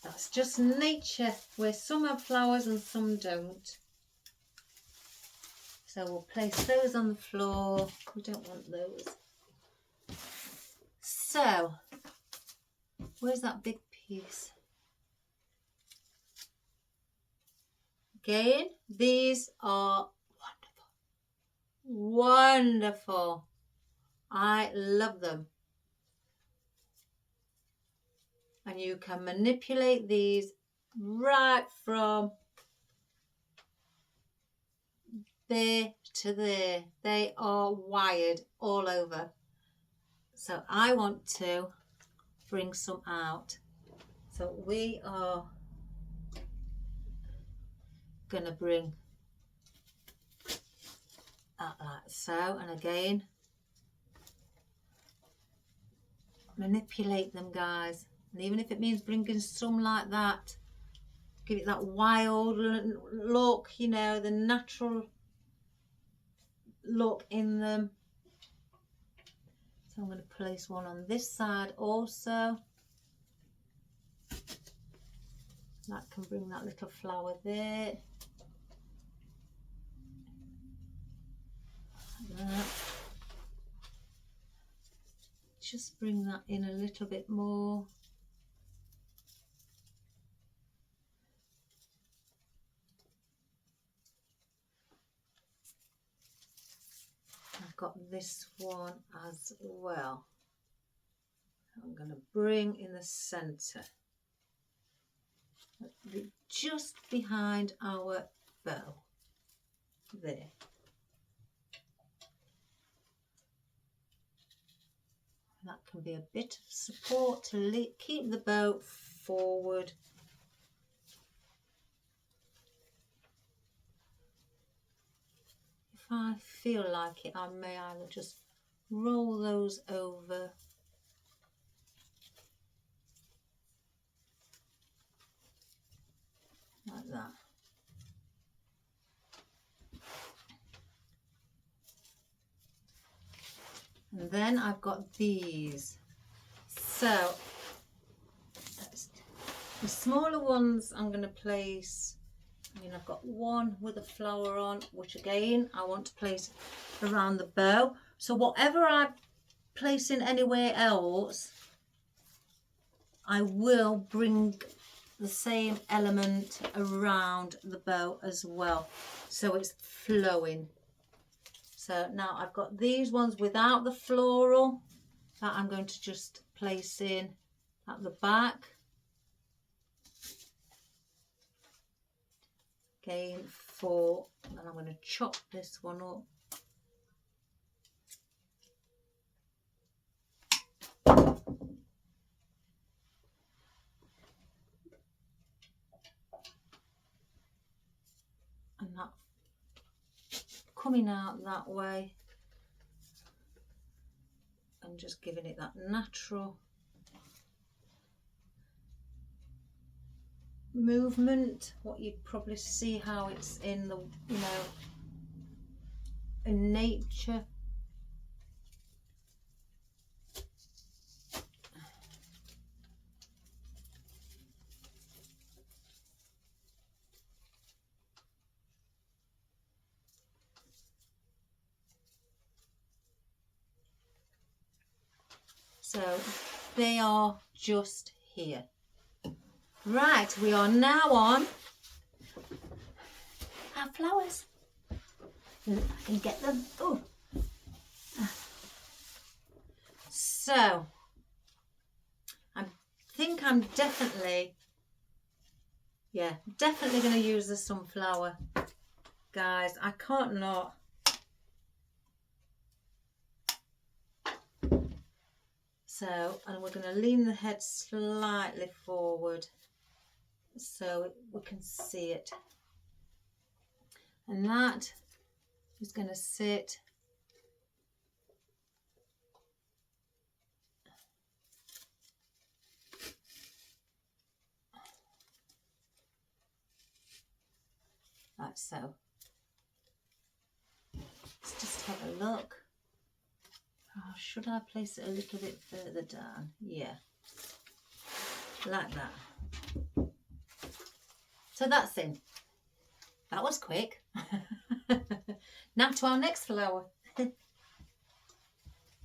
That's just nature, where some have flowers and some don't. So we'll place those on the floor. We don't want those. So, where's that big piece? Again, these are wonderful. Wonderful. I love them. And you can manipulate these right from there to there. They are wired all over. So I want to bring some out. So we are going to bring that like so, and again manipulate them, guys, and even if it means bringing some like that, give it that wild look, you know, the natural look in them. So I'm going to place one on this side also. That can bring that little flower there. Like that. Just bring that in a little bit more. I've got this one as well. I'm going to bring in the centre, just behind our bow, there. That can be a bit of support to keep the bow forward. If I feel like it, I may either just roll those over like that. And then I've got these. So the smaller ones I'm going to place, I mean, I've got one with a flower on, which again I want to place around the bow. So whatever I place in anywhere else, I will bring the same element around the bow as well, so it's flowing. So now I've got these ones without the floral that I'm going to just place in at the back. Again, and I'm going to chop this one up. And that coming out that way and just giving it that natural movement, what you'd probably see how it's in the, you know, in nature. So they are just here. Right, we are now on our flowers. I can get them. Oh. So I think I'm definitely going to use the sunflower, guys. I can't not. So, and we're going to lean the head slightly forward so we can see it. And that is going to sit like so. Let's just have a look. Oh, should I place it a little bit further down? Yeah, like that. So that's in. That was quick. Now to our next flower.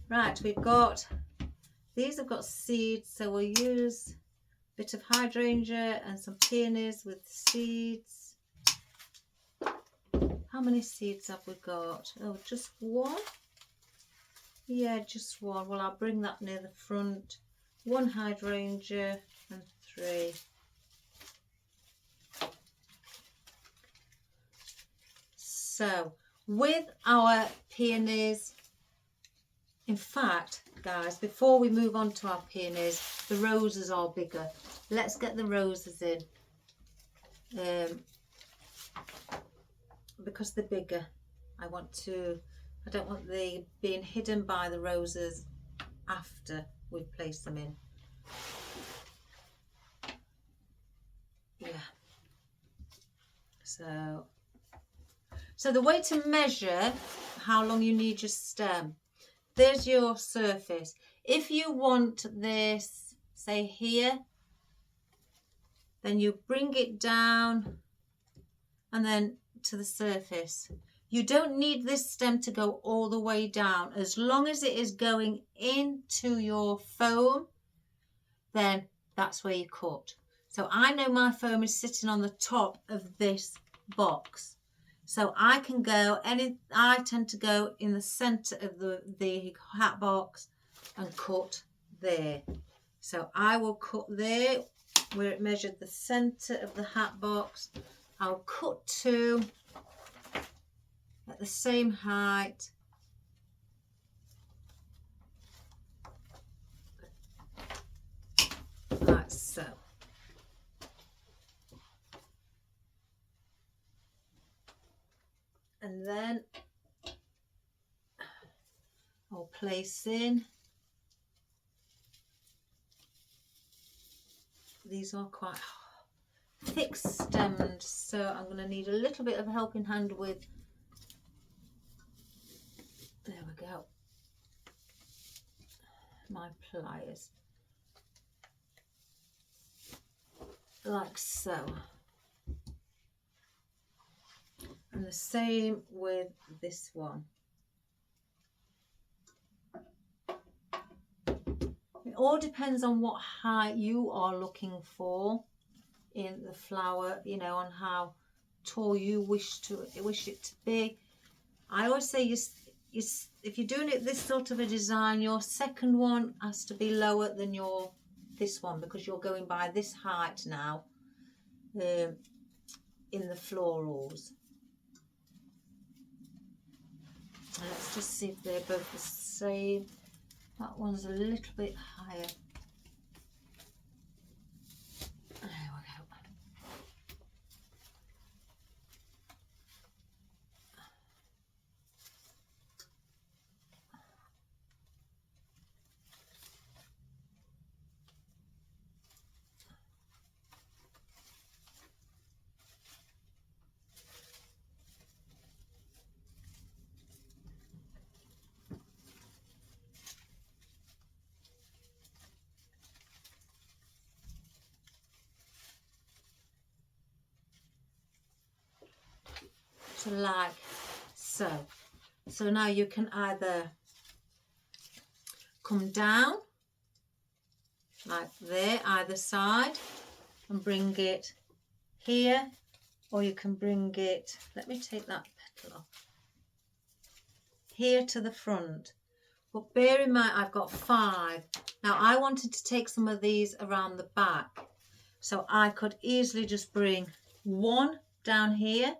Right, we've got, these have got seeds, so we'll use a bit of hydrangea and some peonies with seeds. How many seeds have we got? Oh, just one? Yeah, just one. Well, I'll bring that near the front. One hydrangea and 3. So with our peonies, in fact, guys, before we move on to our peonies, the roses are bigger. Let's get the roses in. Because they're bigger, I don't want the being hidden by the roses after we've placed them in. Yeah. So the way to measure how long you need your stem, there's your surface. If you want this, say here, then you bring it down and then to the surface. You don't need this stem to go all the way down. As long as it is going into your foam, then that's where you cut. So I know my foam is sitting on the top of this box. So I can go, I tend to go in the center of the hat box and cut there. So I will cut there where it measured the center of the hat box. I'll cut two at the same height. Like so. And then I'll place in. These are quite thick stemmed, so I'm going to need a little bit of a helping hand with, there we go, my pliers, like so. And the same with this one. It all depends on what height you are looking for in the flower, you know, on how tall you wish it to be. I always say if you're doing it this sort of a design, your second one has to be lower than this one, because you're going by this height now in the florals. Let's just see if they're both the same. That one's a little bit higher. There we go. So like so. So now you can either come down like there, either side, and bring it here, or you can bring it, let me take that petal off, here to the front. But bear in mind, I've got 5. Now I wanted to take some of these around the back, so I could easily just bring one down here,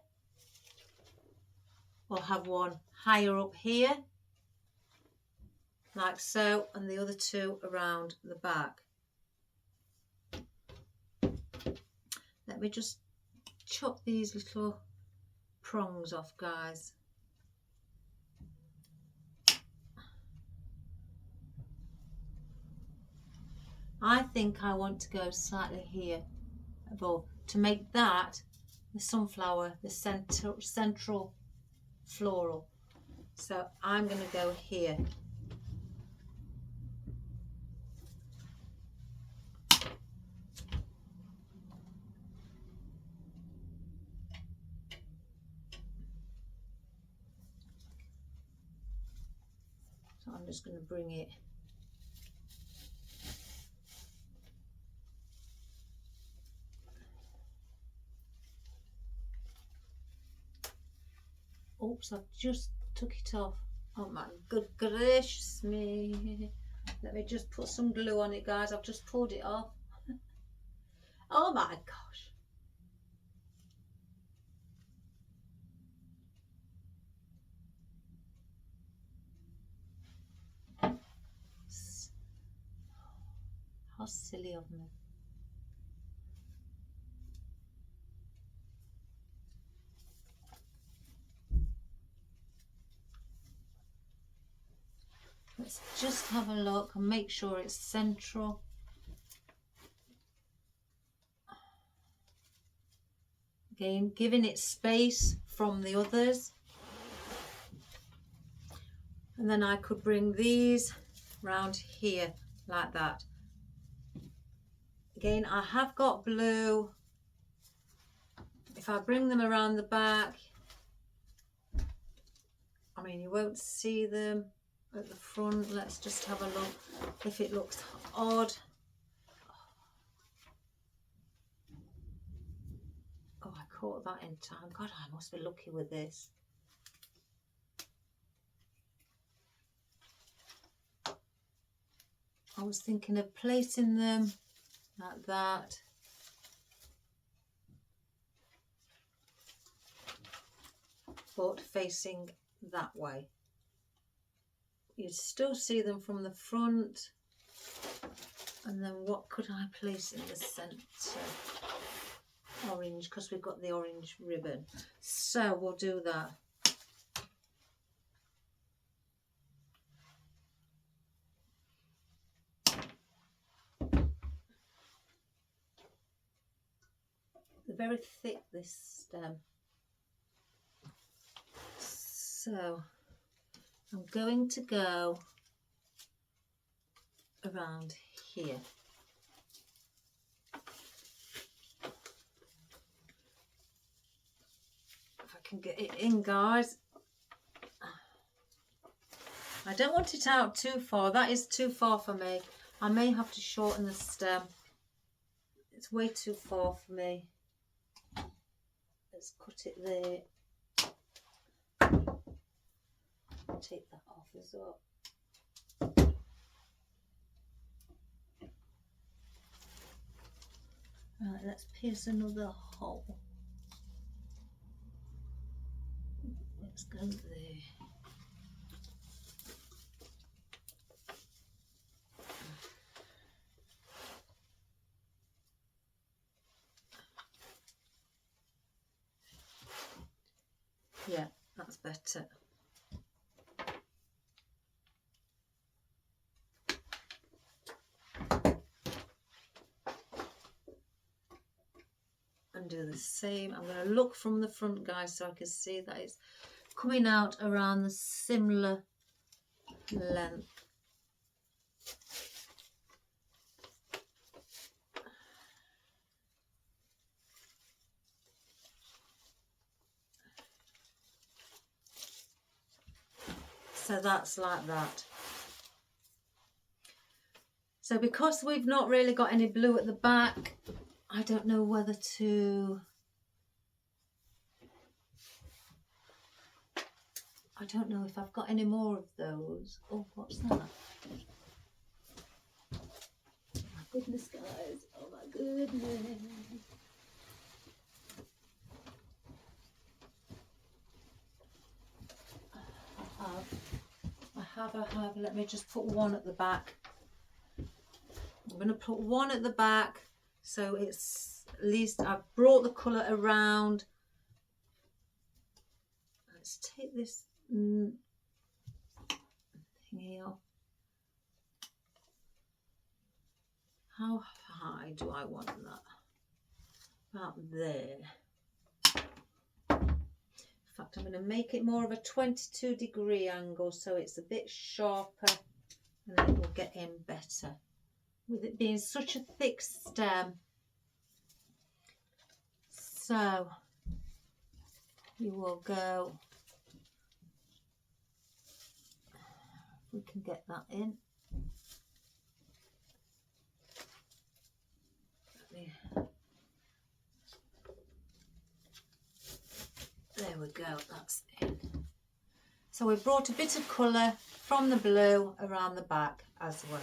or have one higher up here, like so, and the other 2 around the back. Let me just chop these little prongs off, guys. I think I want to go slightly here above to make that the sunflower, the central floral. So I'm going to go here. So I'm just going to bring it oops, I've just took it off. Oh my good gracious me. Let me just put some glue on it, guys. I've just pulled it off. Oh my gosh. silly of me. Let's just have a look and make sure it's central. Again, giving it space from the others. And then I could bring these round here like that. Again, I have got blue. If I bring them around the back, I mean, you won't see them at the front. Let's just have a look if it looks odd. Oh, I caught that in time. God, I must be lucky with this. I was thinking of placing them like that. But facing that way. You'd still see them from the front. And then what could I place in the centre? Orange, because we've got the orange ribbon. So we'll do that. They're very thick, this stem. So I'm going to go around here. If I can get it in, guys. I don't want it out too far. That is too far for me. I may have to shorten the stem. It's way too far for me. Let's cut it there. Take that off as well. Right, let's pierce another hole. Let's go there. Yeah, that's better. And do the same. I'm going to look from the front, guys, so I can see that it's coming out around the similar length. So that's like that. So because we've not really got any blue at the back, I don't know whether to... I don't know if I've got any more of those. Oh, what's that? Oh my goodness, guys. Oh my goodness. I have. Let me just put one at the back. I'm going to put one at the back so it's at least I've brought the colour around. Let's take this thing here. How high do I want that? About there. In fact, I'm going to make it more of a 22-degree angle so it's a bit sharper and then it will get in better. With it being such a thick stem. So we will go, we can get that in. There we go, that's in. So we brought a bit of colour from the blue around the back as well.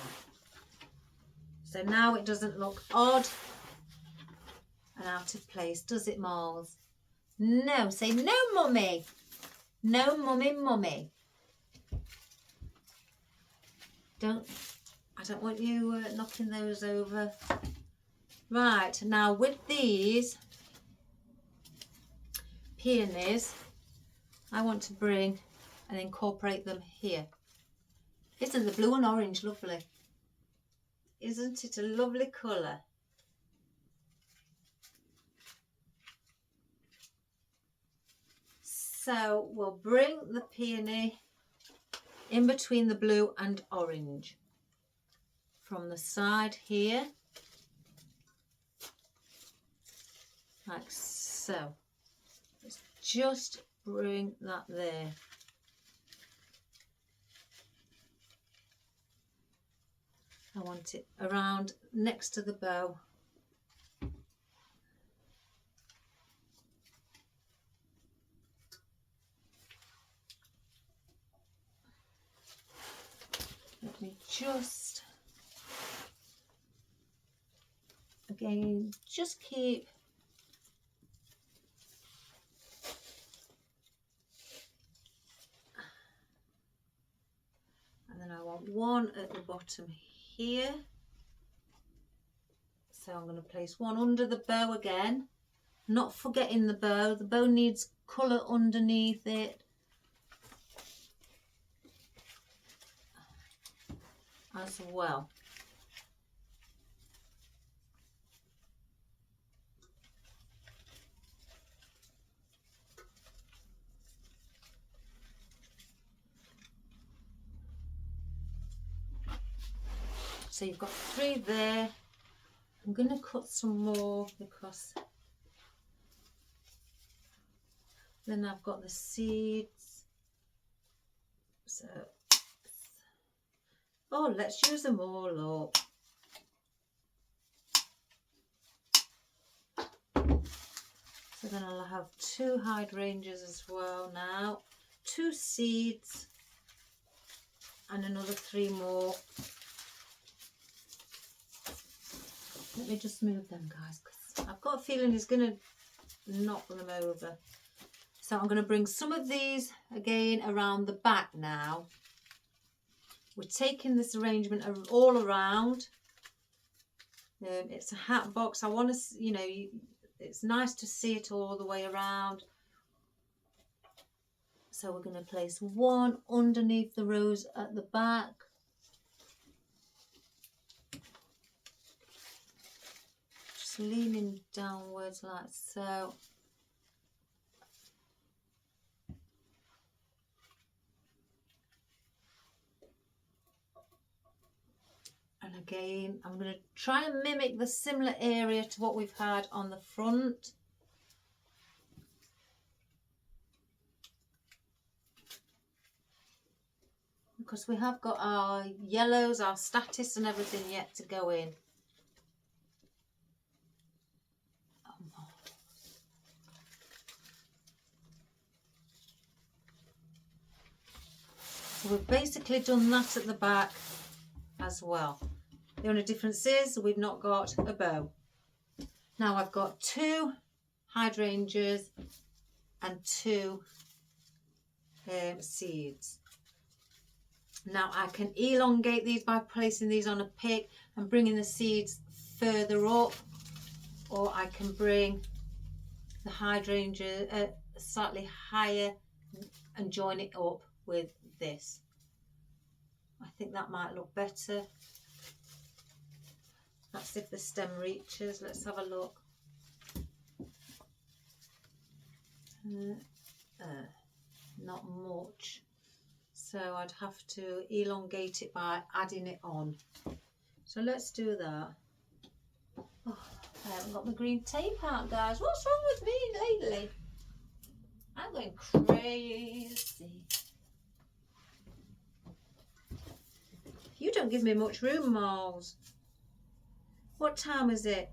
So now it doesn't look odd and out of place, does it, Miles? No, say no, mummy. No, mummy, mummy. Don't I don't want you knocking those over. Right, now with these peonies, I want to bring and incorporate them here. Isn't the blue and orange lovely? Isn't it a lovely colour? So we'll bring the peony in between the blue and orange from the side here, like so. Let's just bring that there. I want it around next to the bow. Let me just, again, just keep and then I want one at the bottom here. So I'm going to place one under the bow again, not forgetting the bow. The bow needs colour underneath it. As well. So you've got 3 there. I'm going to cut some more because then I've got the seeds. So, oh, let's use them all up. So then I'll have 2 hydrangeas as well now, 2 seeds and another 3 more. Let me just move them, guys, because I've got a feeling he's going to knock them over. So I'm going to bring some of these again around the back now. We're taking this arrangement all around. It's a hat box. I want to, you know, it's nice to see it all the way around. So we're going to place one underneath the rose at the back. Just leaning downwards like so. And again, I'm going to try and mimic the similar area to what we've had on the front. Because we have got our yellows, our statice and everything yet to go in. So we've basically done that at the back as well. The only difference is we've not got a bow. Now I've got 2 hydrangeas and 2 seeds. Now I can elongate these by placing these on a pick and bringing the seeds further up, or I can bring the hydrangea slightly higher and join it up with this. I think that might look better. That's if the stem reaches. Let's have a look. Not much. So I'd have to elongate it by adding it on. So let's do that. Oh, I haven't got my green tape out, guys. What's wrong with me lately? I'm going crazy. You don't give me much room, Miles. What time is it?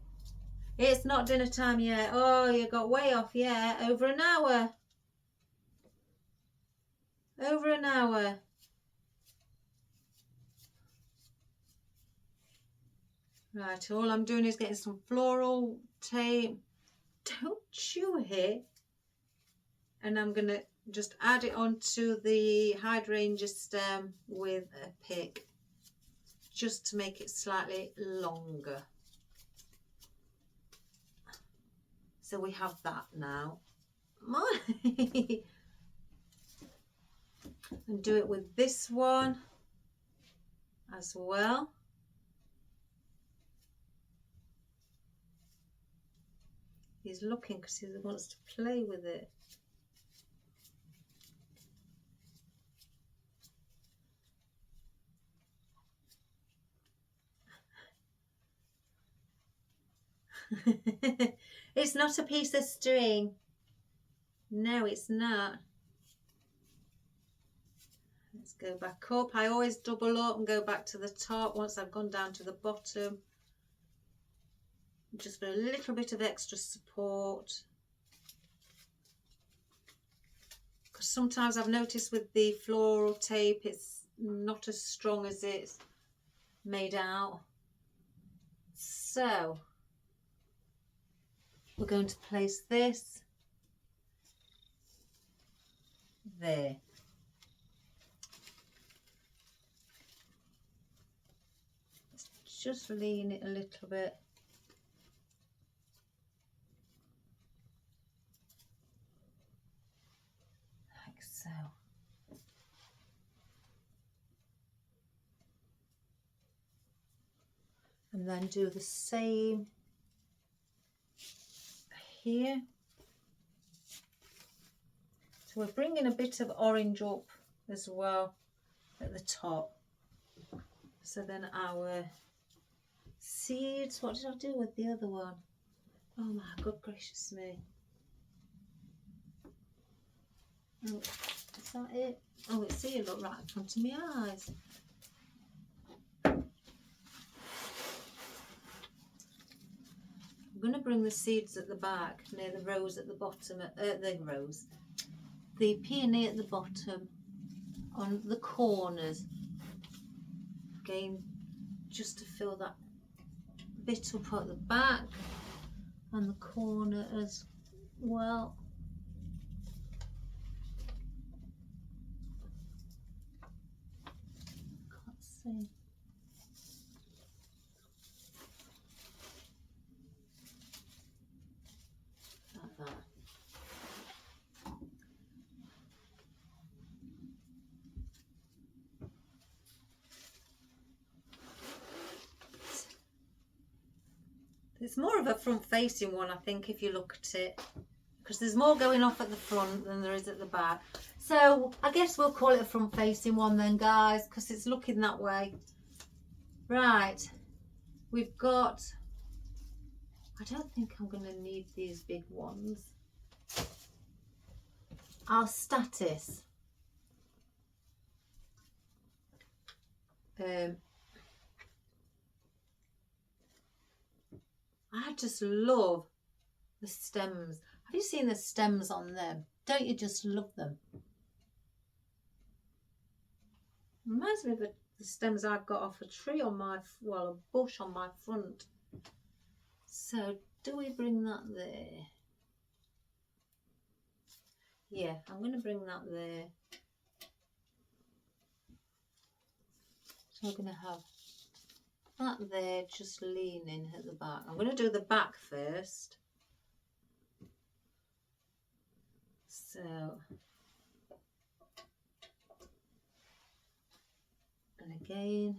It's not dinner time yet. Oh, you got way off, yeah. Over an hour. Over an hour. Right, all I'm doing is getting some floral tape. Don't chew it. And I'm going to just add it onto the hydrangea stem with a pick. just to make it slightly longer. So we have that now. And do it with this one as well. He's looking because he wants to play with it. It's not a piece of string. No, it's not. Let's go back up. I always double up and go back to the top once I've gone down to the bottom. Just for a little bit of extra support. Because sometimes I've noticed with the floral tape it's not as strong as it's made out. So we're going to place this there. Let's just lean it a little bit. Like so. And then do the same here. So we're bringing a bit of orange up as well at the top. So then our seeds, what did I do with the other one? Oh my good gracious me. Oh, is that it? Oh, it's here, look, right in front of my eyes. I'm going to bring the seeds at the back near the rose at the bottom, the peony at the bottom on the corners. Again, just to fill that bit up at the back and the corner as well. Can't see. Like that. It's more of a front facing one, I think, if you look at it, because there's more going off at the front than there is at the back. So I guess we'll call it a front facing one then, guys, because it's looking that way. Right, we've got, I don't think I'm going to need these big ones. Our statice. I just love the stems. Have you seen the stems on them? Don't you just love them? Reminds me of the stems I've got off a tree on my, well, a bush on my front. So do we bring that there? Yeah, I'm going to bring that there. So we're going to have that there, just leaning at the back. I'm going to do the back first. So, and again,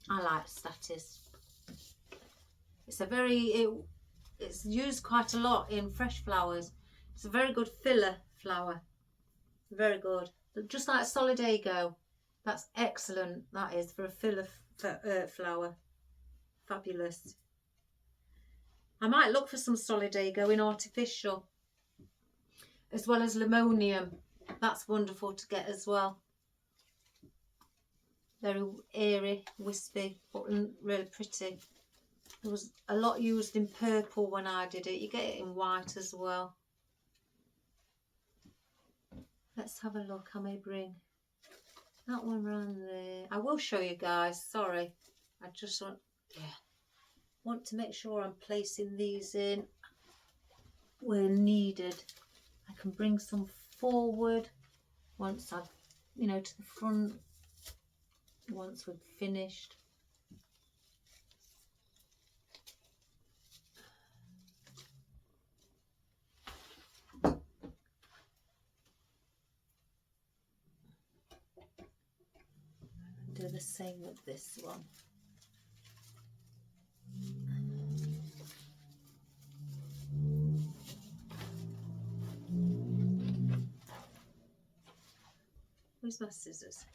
I like statice. It's a very, it's used quite a lot in fresh flowers. It's a very good filler flower. Very good. Just like solidago. That's excellent. That is for a filler flower. Fabulous. I might look for some solidago in artificial, as well as limonium. That's wonderful to get as well. Very airy, wispy, but really pretty. There was a lot used in purple when I did it. You get it in white as well. Let's have a look. I may bring that one around there. I will show you guys. Sorry. I just want to make sure I'm placing these in where needed. I can bring some forward once I've, you know, to the front, once we've finished. Do the same with this one. Where's my scissors?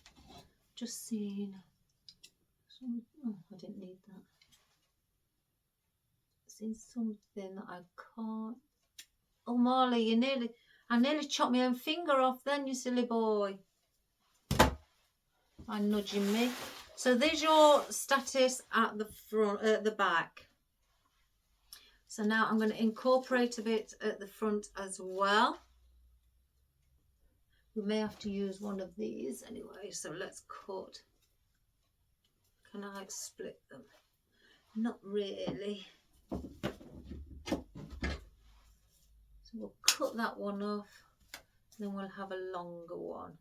Just seen some, oh, I didn't need that. Seen something that I can't. Oh, Marley, I nearly chopped my own finger off then, you silly boy. I'm nudging me. So there's your statice at the front, at the back. So now I'm going to incorporate a bit at the front as well. We may have to use one of these anyway, so let's cut. Can I split them? Not really. So we'll cut that one off, then we'll have a longer one.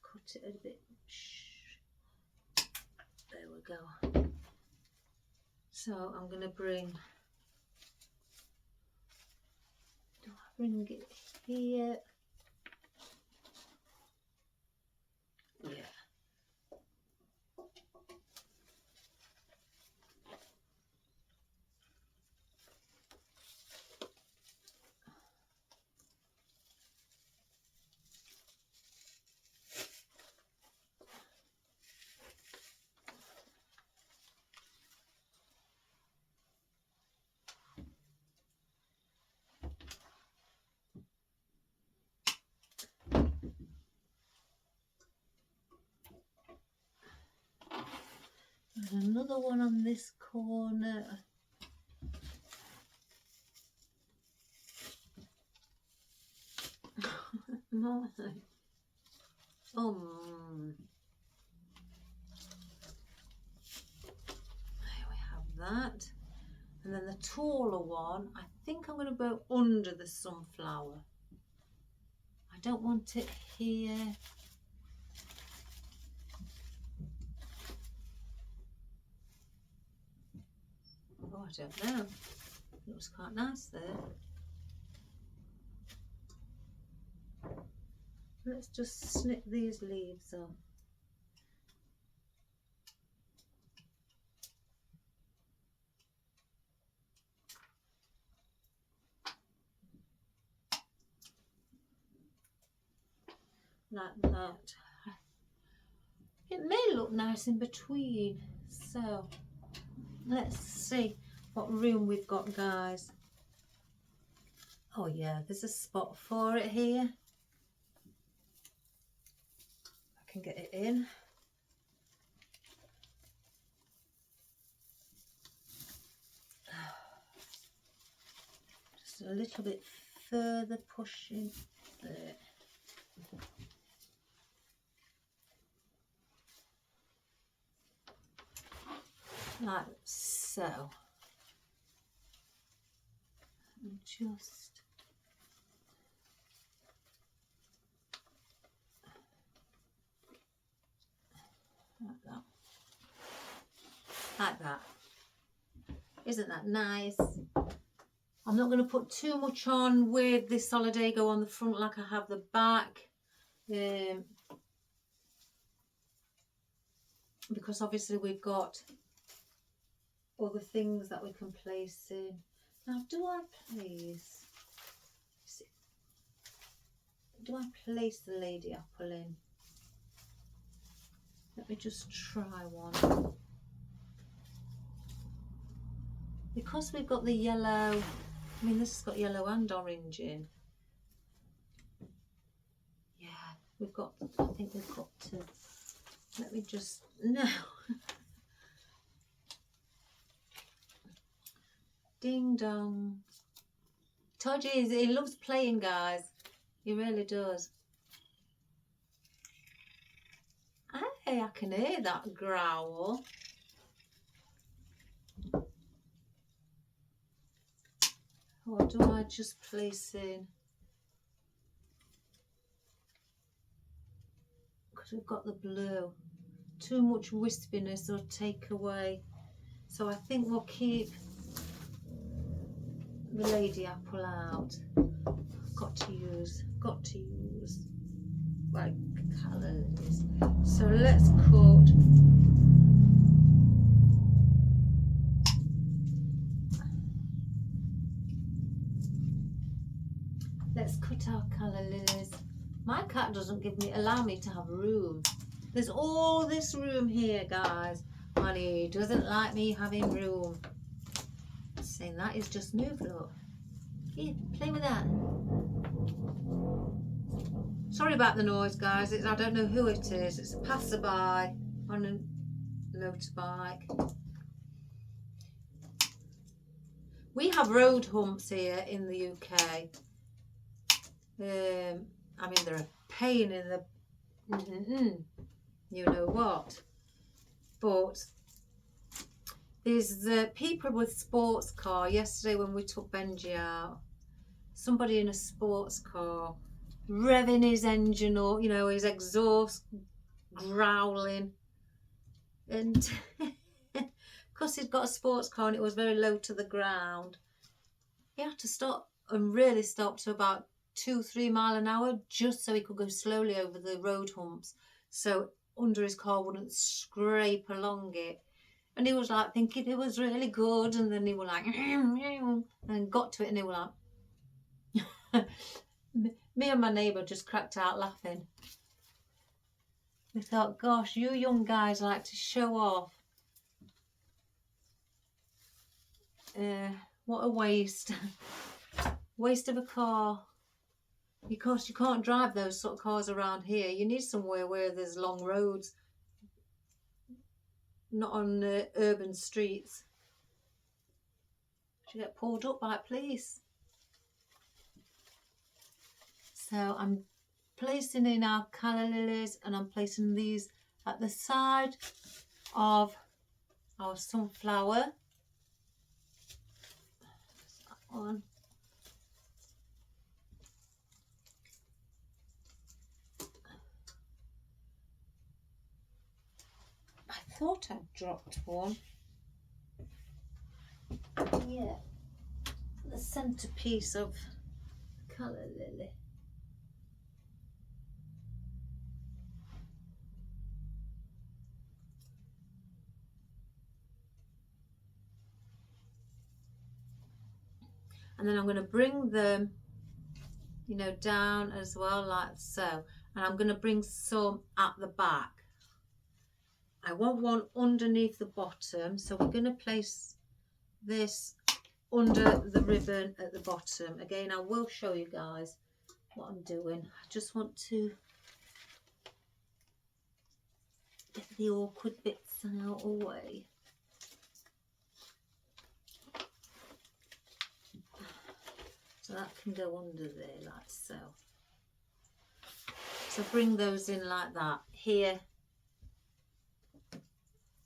Cut it a bit. There we go. So I'm going to bring it here. Yeah. And another one on this corner. No. Oh. There we have that. And then the taller one, I think I'm going to go under the sunflower. I don't want it here. Oh, I don't know. It was quite nice there. Let's just snip these leaves off. Like that. It may look nice in between, so let's see what room we've got, guys. Oh yeah, there's a spot for it here. I can get it in. Just a little bit further pushing there. Like so. And just like that. Like that. Isn't that nice? I'm not going to put too much on with this solidago on the front like I have the back. Because obviously we've got other things that we can place in. Now, do I place the lady apple in? Let me just try one. Because we've got the yellow, I mean this has got yellow and orange in. Yeah, we've got, I think we've got to, let me just, no. Ding dong. Told you, he loves playing, guys. He really does. Hey, I can hear that growl. Or do I just place in? Because we've got the blue. Too much wispiness will take away. So I think we'll keep the lady apple out. Got to use like colours. So let's cut. Let's cut our calla lilies. My cat doesn't allow me to have room. There's all this room here, guys, and he doesn't like me having room. Saying that is just move, look. Here, play with that. Sorry about the noise, guys. I don't know who it is. It's a passerby on a motorbike. We have road humps here in the UK. I mean, they're a pain in the you know what. But there's the people with sports car. Yesterday when we took Benji out, somebody in a sports car revving his engine up, you know, his exhaust growling, and because he'd got a sports car and it was very low to the ground, he had to stop, and really stop to about 2-3 miles an hour just so he could go slowly over the road humps, so under his car wouldn't scrape along it. And he was like thinking it was really good, and then he was like and got to it, and he was like me and my neighbour just cracked out laughing. We thought, gosh, you young guys like to show off. What a waste. Waste of a car. Because you can't drive those sort of cars around here. You need somewhere where there's long roads, not on urban streets. You get pulled up by police. So I'm placing in our calla lilies, and I'm placing these at the side of our sunflower. That one. I thought I'd dropped one. Yeah, the centerpiece of calla lily. And then I'm going to bring them, you know, down as well, like so. And I'm going to bring some at the back. I want one underneath the bottom, so we're going to place this under the ribbon at the bottom. Again, I will show you guys what I'm doing. I just want to get the awkward bits out of the way. So that can go under there like so. So bring those in like that here.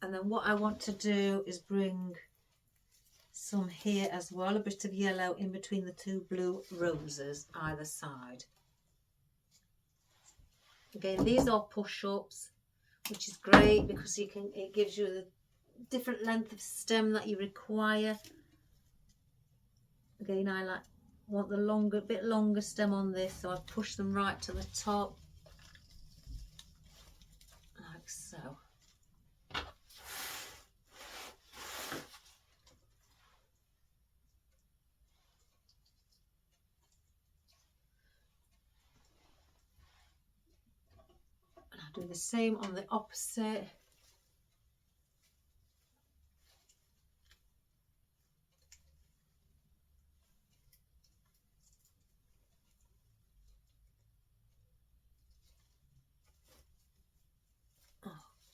And then what I want to do is bring some here as well, a bit of yellow in between the two blue roses either side. Again, these are push-ups, which is great because it gives you the different length of stem that you require. Again, I want the bit longer stem on this, so I push them right to the top, like so. And I'll do the same on the opposite.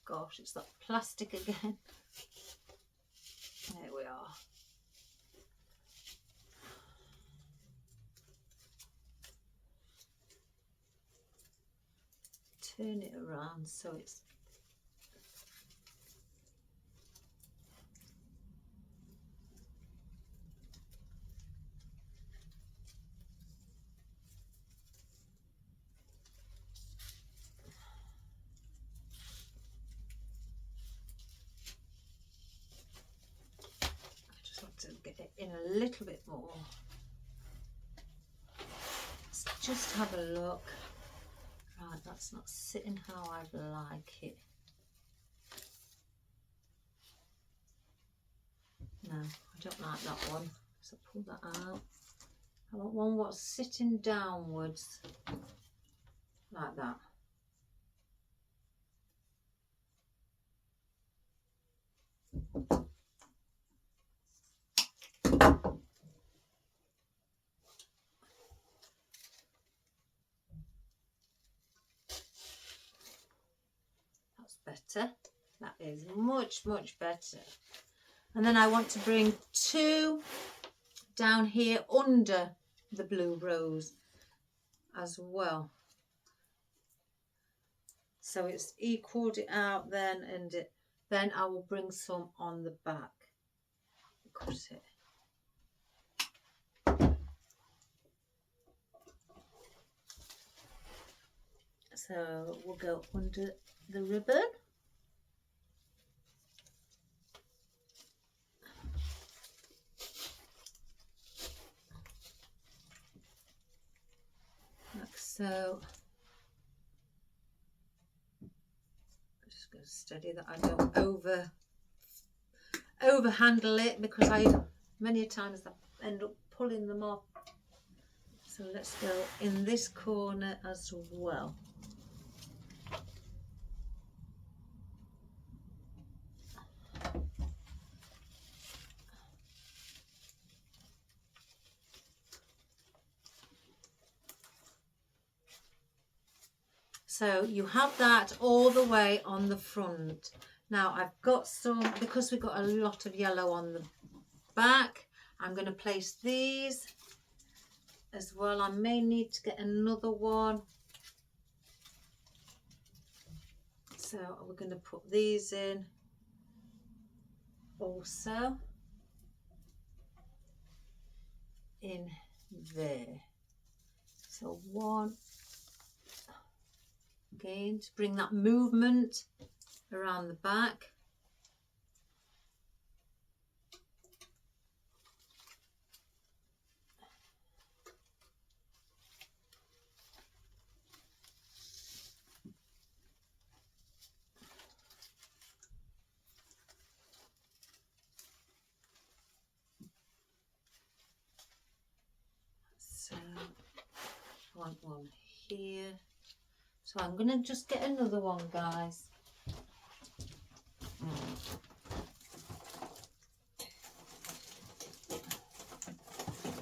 Gosh, it's that plastic again. There we are. Turn it around so it's a little bit more. Let's just have a look. Right, that's not sitting how I'd like it. No, I don't like that one. So pull that out. I want one what's sitting downwards like that. That's better. That is much, much better. And then I want to bring 2 down here under the blue rose as well. So it's equaled it out then, and then I will bring some on the back. Cut it. So we'll go under the ribbon. Like so. I'm just going to steady that I don't over handle it, because many times I end up pulling them off. So let's go in this corner as well. So you have that all the way on the front. Now I've got some, because we've got a lot of yellow on the back, I'm going to place these as well. I may need to get another one. So we're going to put these in also in there. So one, again, to bring that movement around the back. So I want one here. So I'm going to just get another one, guys.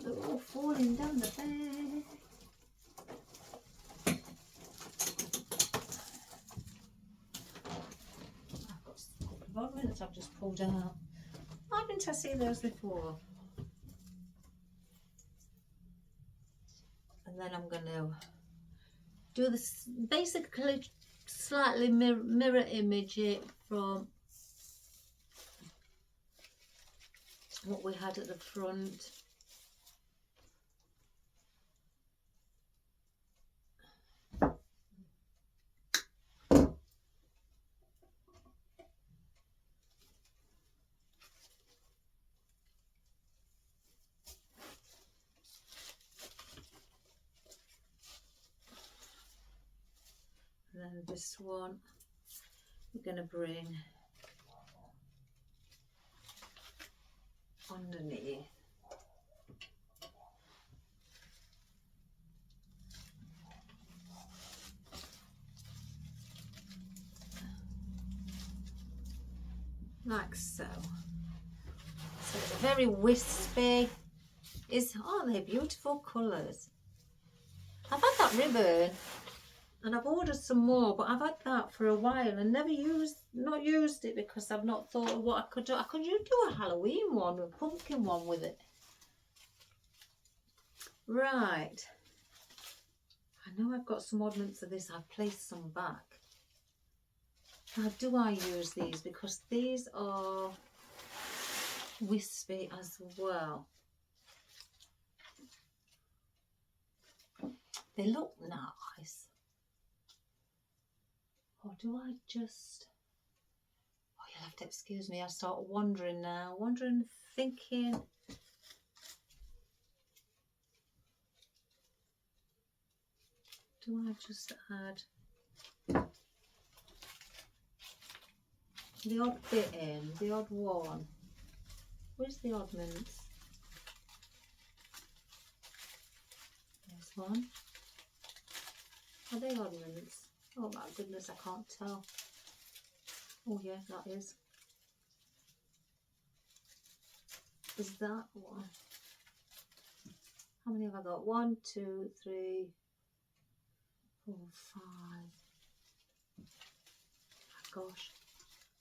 Oh, falling down the bed. I've got a couple of ornaments I've just pulled out. Why didn't I see those before? And then I'm going to do this, basically slightly mirror image it from what we had at the front. And then this one we're going to bring underneath. Like so. So it's very wispy. Aren't they beautiful colours? I've had that ribbon and I've ordered some more, but I've had that for a while and not used it because I've not thought of what I could do. I could do a Halloween one, a pumpkin one with it. Right. I know I've got some oddments of this. I've placed some back. Now, do I use these? Because these are wispy as well. They look nice. Or do I just... Oh, you'll have to excuse me. I start wandering now. Wandering, thinking. do I just add the odd bit in, the odd one? Where's the oddments? There's one. Are they oddments? Oh my goodness, I can't tell. Oh yeah, that is. Is that one? How many have I got? 1, 2, 3, 4, 5. Oh gosh.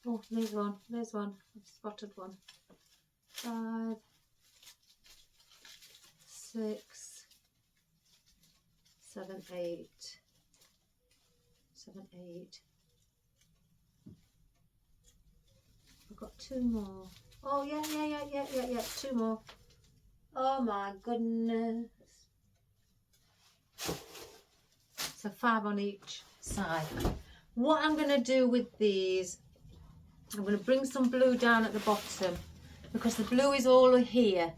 Oh, there's one. There's one. I've spotted one. 5, 6, 7, 8. 7, 8. I've got 2 more. Oh yeah, 2 more. Oh my goodness. So 5 on each side. What I'm going to do with these, I'm going to bring some blue down at the bottom because the blue is all here.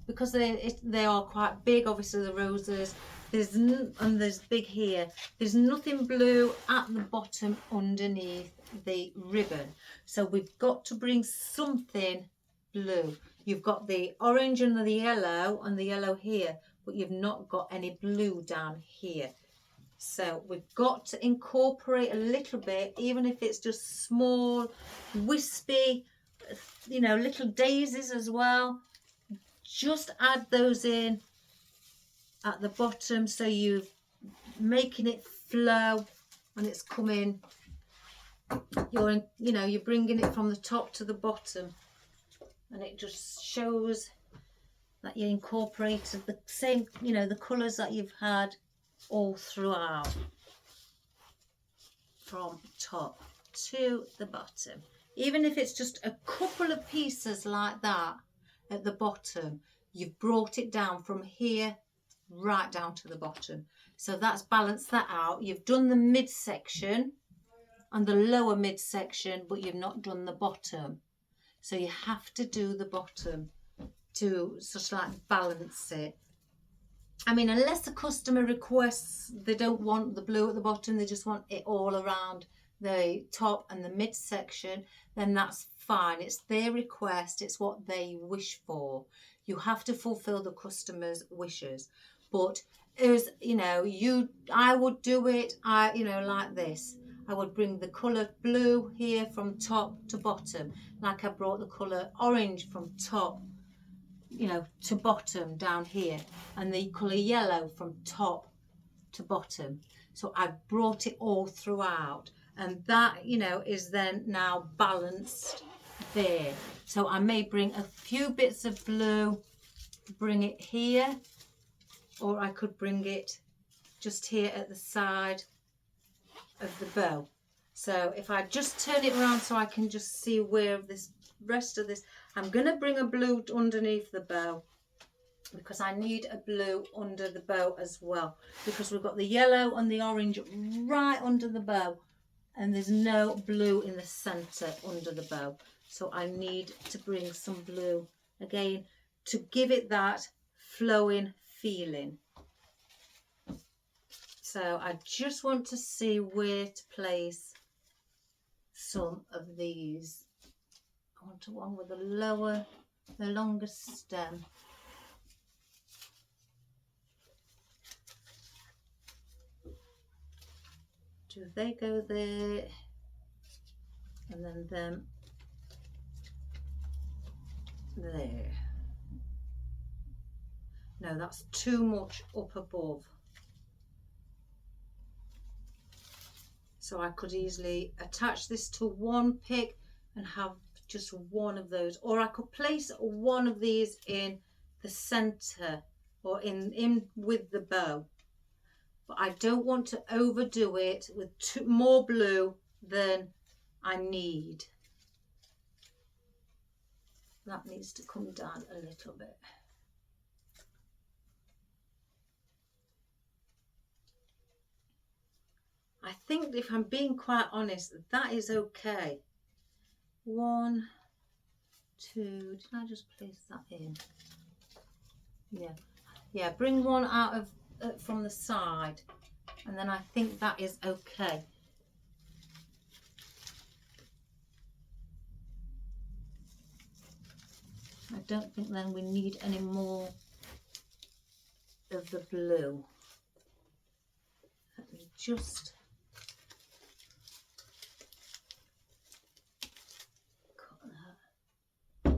Because they are quite big, obviously the roses. There's big here. There's nothing blue at the bottom underneath the ribbon. So we've got to bring something blue. You've got the orange and the yellow here, but you've not got any blue down here. So we've got to incorporate a little bit, even if it's just small, wispy, you know, little daisies as well. Just add those in at the bottom, so you're making it flow and it's coming, you're bringing it from the top to the bottom, and it just shows that you incorporated the same, the colours that you've had all throughout, from top to the bottom. Even if it's just a couple of pieces like that at the bottom, you've brought it down from here right down to the bottom. So that's balanced that out. You've done the midsection and the lower midsection, but you've not done the bottom. So you have to do the bottom to sort of like balance it. I mean, unless the customer requests, they don't want the blue at the bottom, they just want it all around the top and the midsection, then that's fine. It's their request, it's what they wish for. You have to fulfill the customer's wishes. But as I would do it, like this. I would bring the colour blue here from top to bottom, like I brought the colour orange from top, to bottom down here, and the colour yellow from top to bottom. So I brought it all throughout, and that, is then now balanced there. So I may bring a few bits of blue, bring it here, or I could bring it just here at the side of the bow. So if I just turn it around so I can just see where this rest of this, I'm going to bring a blue underneath the bow, because I need a blue under the bow as well, because we've got the yellow and the orange right under the bow, and there's no blue in the center under the bow. So I need to bring some blue again to give it that flowing feeling. So I just want to see where to place some of these. I want one with the longer stem. Do they go there? And then them there. No, that's too much up above. So I could easily attach this to one pick and have just one of those, or I could place one of these in the center or in with the bow. But I don't want to overdo it with more blue than I need. That needs to come down a little bit. I think, if I'm being quite honest, that is okay. 1, 2, did I just place that in? Yeah, bring one out of from the side and then I think that is okay. I don't think then we need any more of the blue. Let me just cut that.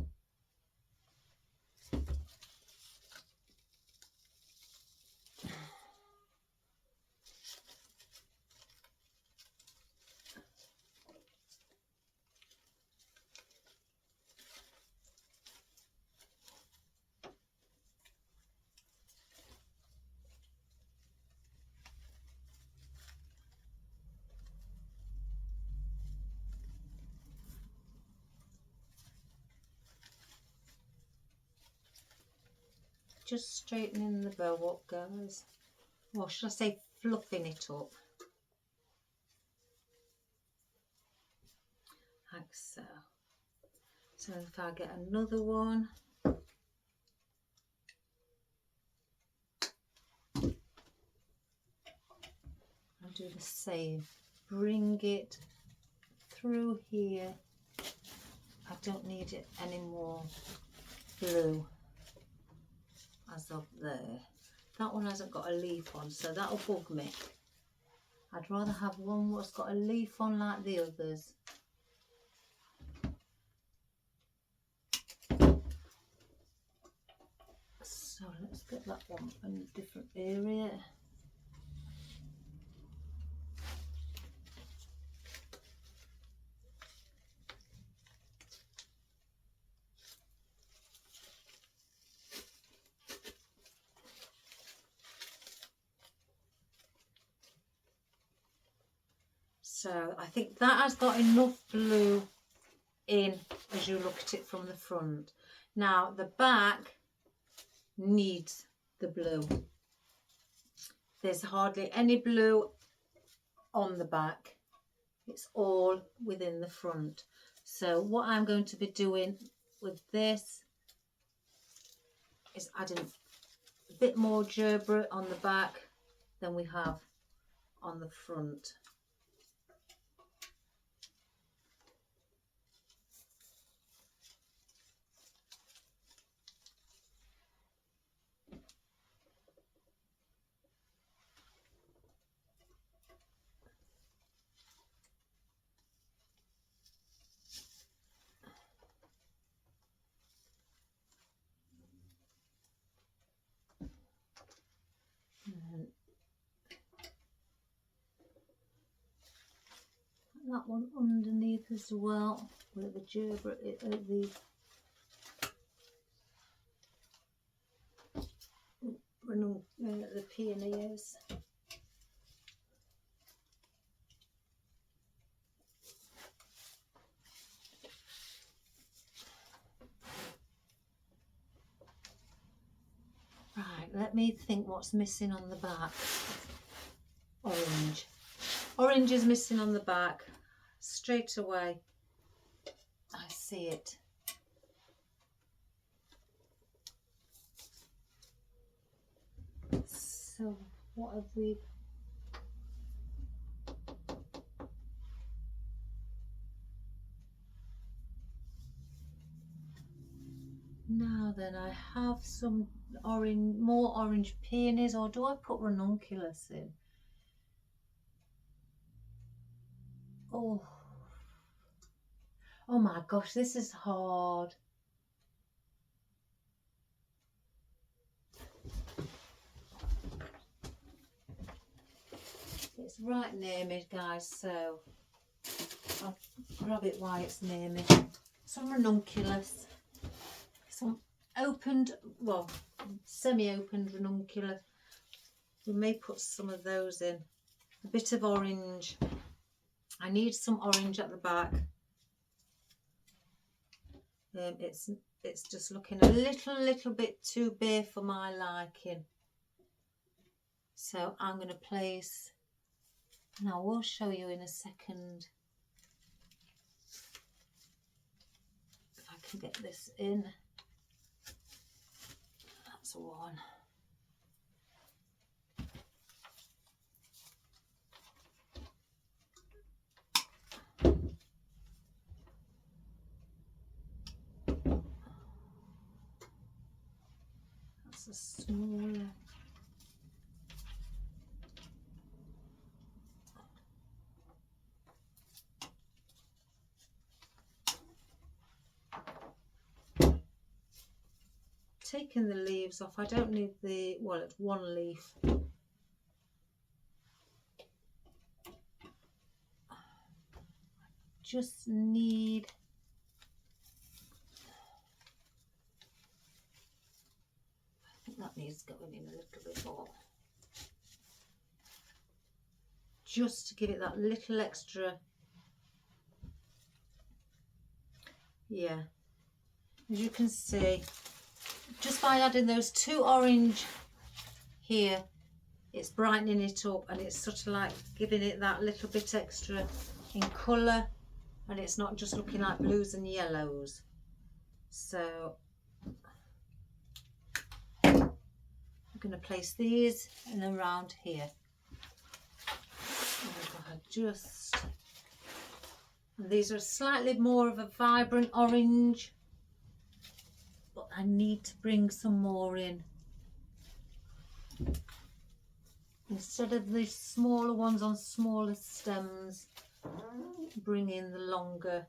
Just straightening the bow up, guys. Or should I say fluffing it up? Like so. So if I get another one, I'll do the same. Bring it through here. I don't need it any more blue as of there. That one hasn't got a leaf on, so that'll bug me. I'd rather have one that's got a leaf on like the others. So let's get that one in a different area. So I think that has got enough blue in as you look at it from the front. Now the back needs the blue. There's hardly any blue on the back. It's all within the front. So what I'm going to be doing with this is adding a bit more gerbera on the back than we have on the front. That one underneath as well, where the gerbera, the peonies. Right, let me think what's missing on the back. Orange. Orange is missing on the back. Straight away, I see it. So what have we? Now then, I have some orange, more orange peonies, or do I put ranunculus in? Oh my gosh, this is hard. It's right near me, guys, so I'll grab it while it's near me. Some ranunculus, some opened, well, semi-opened ranunculus. We may put some of those in. A bit of orange. I need some orange at the back. It's just looking a little bit too bare for my liking. So I'm going to place, and I will show you in a second if I can get this in. That's one. That's a smaller. Taking the leaves off. I don't need the, well, it's one leaf. Just need that needs going in a little bit more, just to give it that little extra. Yeah, as you can see, just by adding those 2 orange here, it's brightening it up, and it's sort of like giving it that little bit extra in colour, and it's not just looking like blues and yellows. So I'm going to place these in around here. And these are slightly more of a vibrant orange, but I need to bring some more in. Instead of the smaller ones on smaller stems, bring in the longer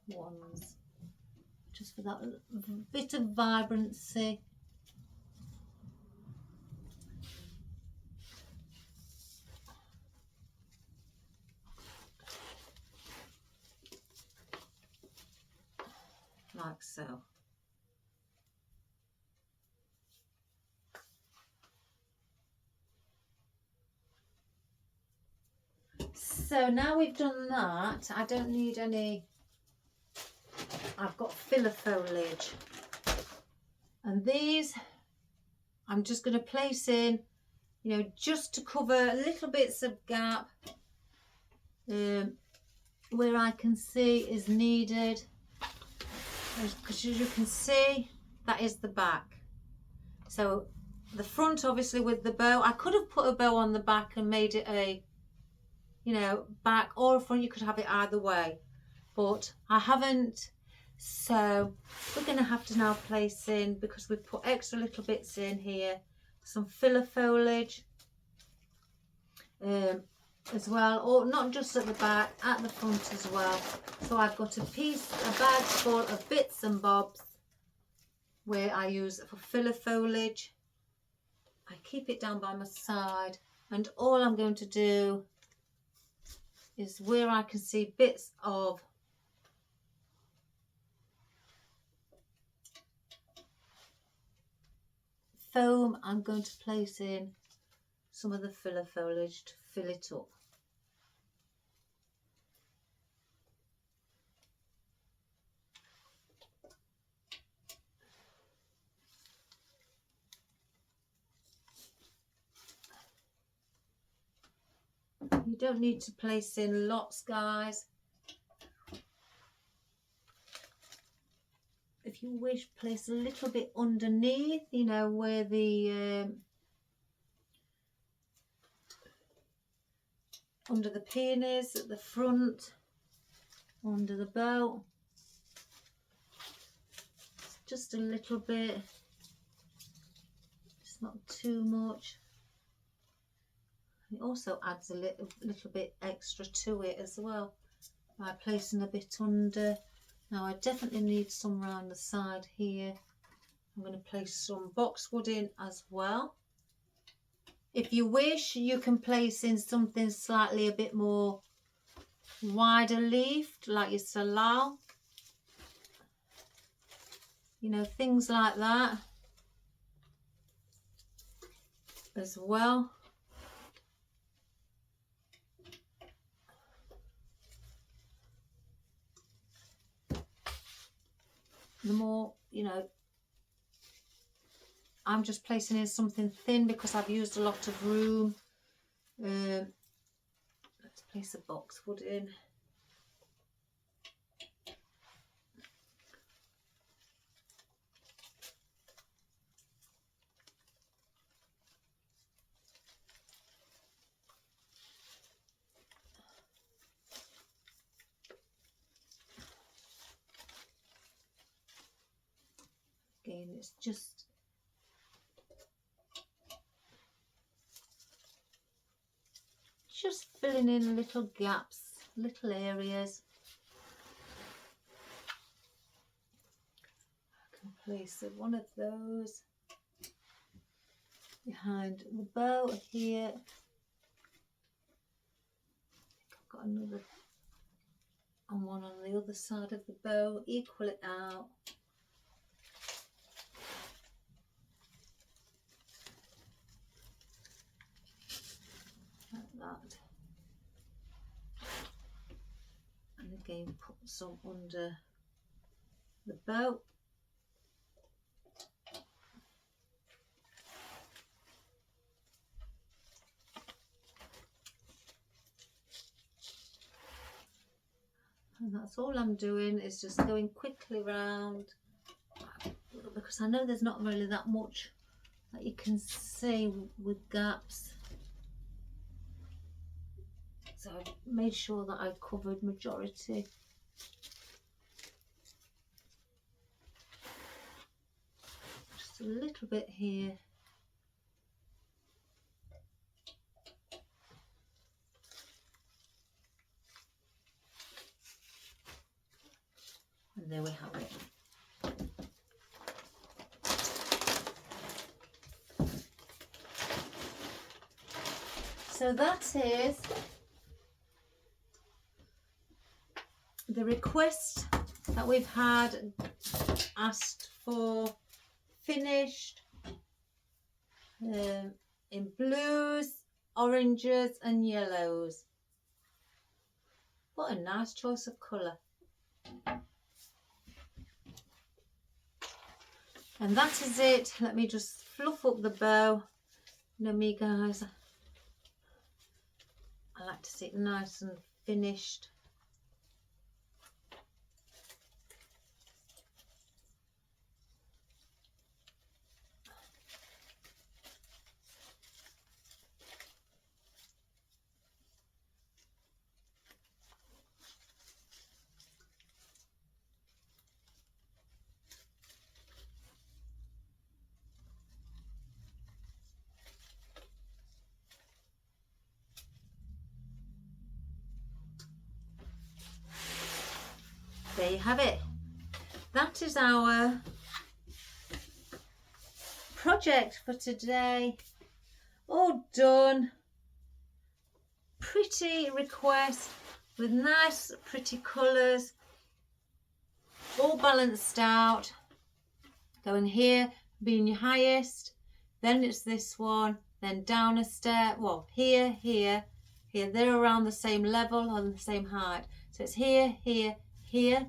ones, just for that bit of vibrancy. Like so. So now we've done that, I don't need any, I've got filler foliage, and these I'm just going to place in, you know, just to cover little bits of gap where I can see is needed, because as you can see, that is the back. So the front, obviously, with the bow, I could have put a bow on the back and made it a, you know, back or front. You could have it either way, but I haven't. So we're going to have to now place in, because we've put extra little bits in here, some filler foliage as well, or not just at the back, at the front as well. So I've got a bag full of bits and bobs where I use for filler foliage. I keep it down by my side, and all I'm going to do is where I can see bits of foam, I'm going to place in some of the filler foliage to fill it up. You don't need to place in lots, guys. If you wish, place a little bit underneath, you know, where the under the peonies at the front, under the bow, just a little bit. It's not too much. It also adds a little bit extra to it as well by placing a bit under. Now I definitely need some around the side here. I'm going to place some boxwood in as well. If you wish, you can place in something slightly a bit more wider leafed, like your florral. You know, things like that as well. The more, you know, I'm just placing in something thin because I've used a lot of room. Let's place a boxwood in. Again, it's just just filling in little gaps, little areas. I can place one of those behind the bow here. I've got another and one on the other side of the bow, equal it out. Like that. And again, put some under the bow. And that's all I'm doing, is just going quickly round, because I know there's not really that much that you can see with gaps. So I've made sure that I've covered majority. Just a little bit here. And there we have it. So that is the request that we've had, asked for finished in blues, oranges and yellows. What a nice choice of colour. And that is it. Let me just fluff up the bow. You know me, guys, I like to see it nice and finished. There you have it. That is our project for today. All done. Pretty request with nice pretty colours, all balanced out. Going here being your highest, then it's this one, then down a step, well here, here, here. They're around the same level or the same height. So it's here, here, here,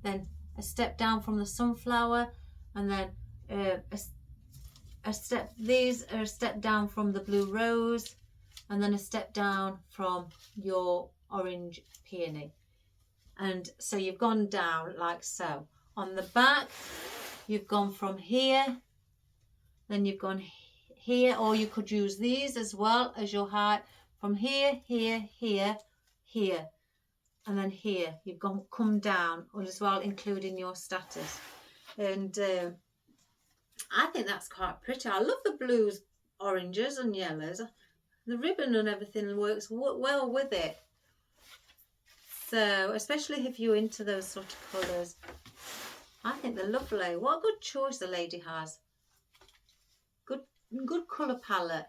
then a step down from the sunflower, and then a step, these are a step down from the blue rose, and then a step down from your orange peony. And so you've gone down like so. On the back you've gone from here, then you've gone here, or you could use these as well as your height, from here, here, here, here, and then here you've come down as well, including your statice. And I think that's quite pretty. I love the blues, oranges and yellows. The ribbon and everything works well with it. So especially if you're into those sort of colours, I think they're lovely. What a good choice the lady has. Good colour palette.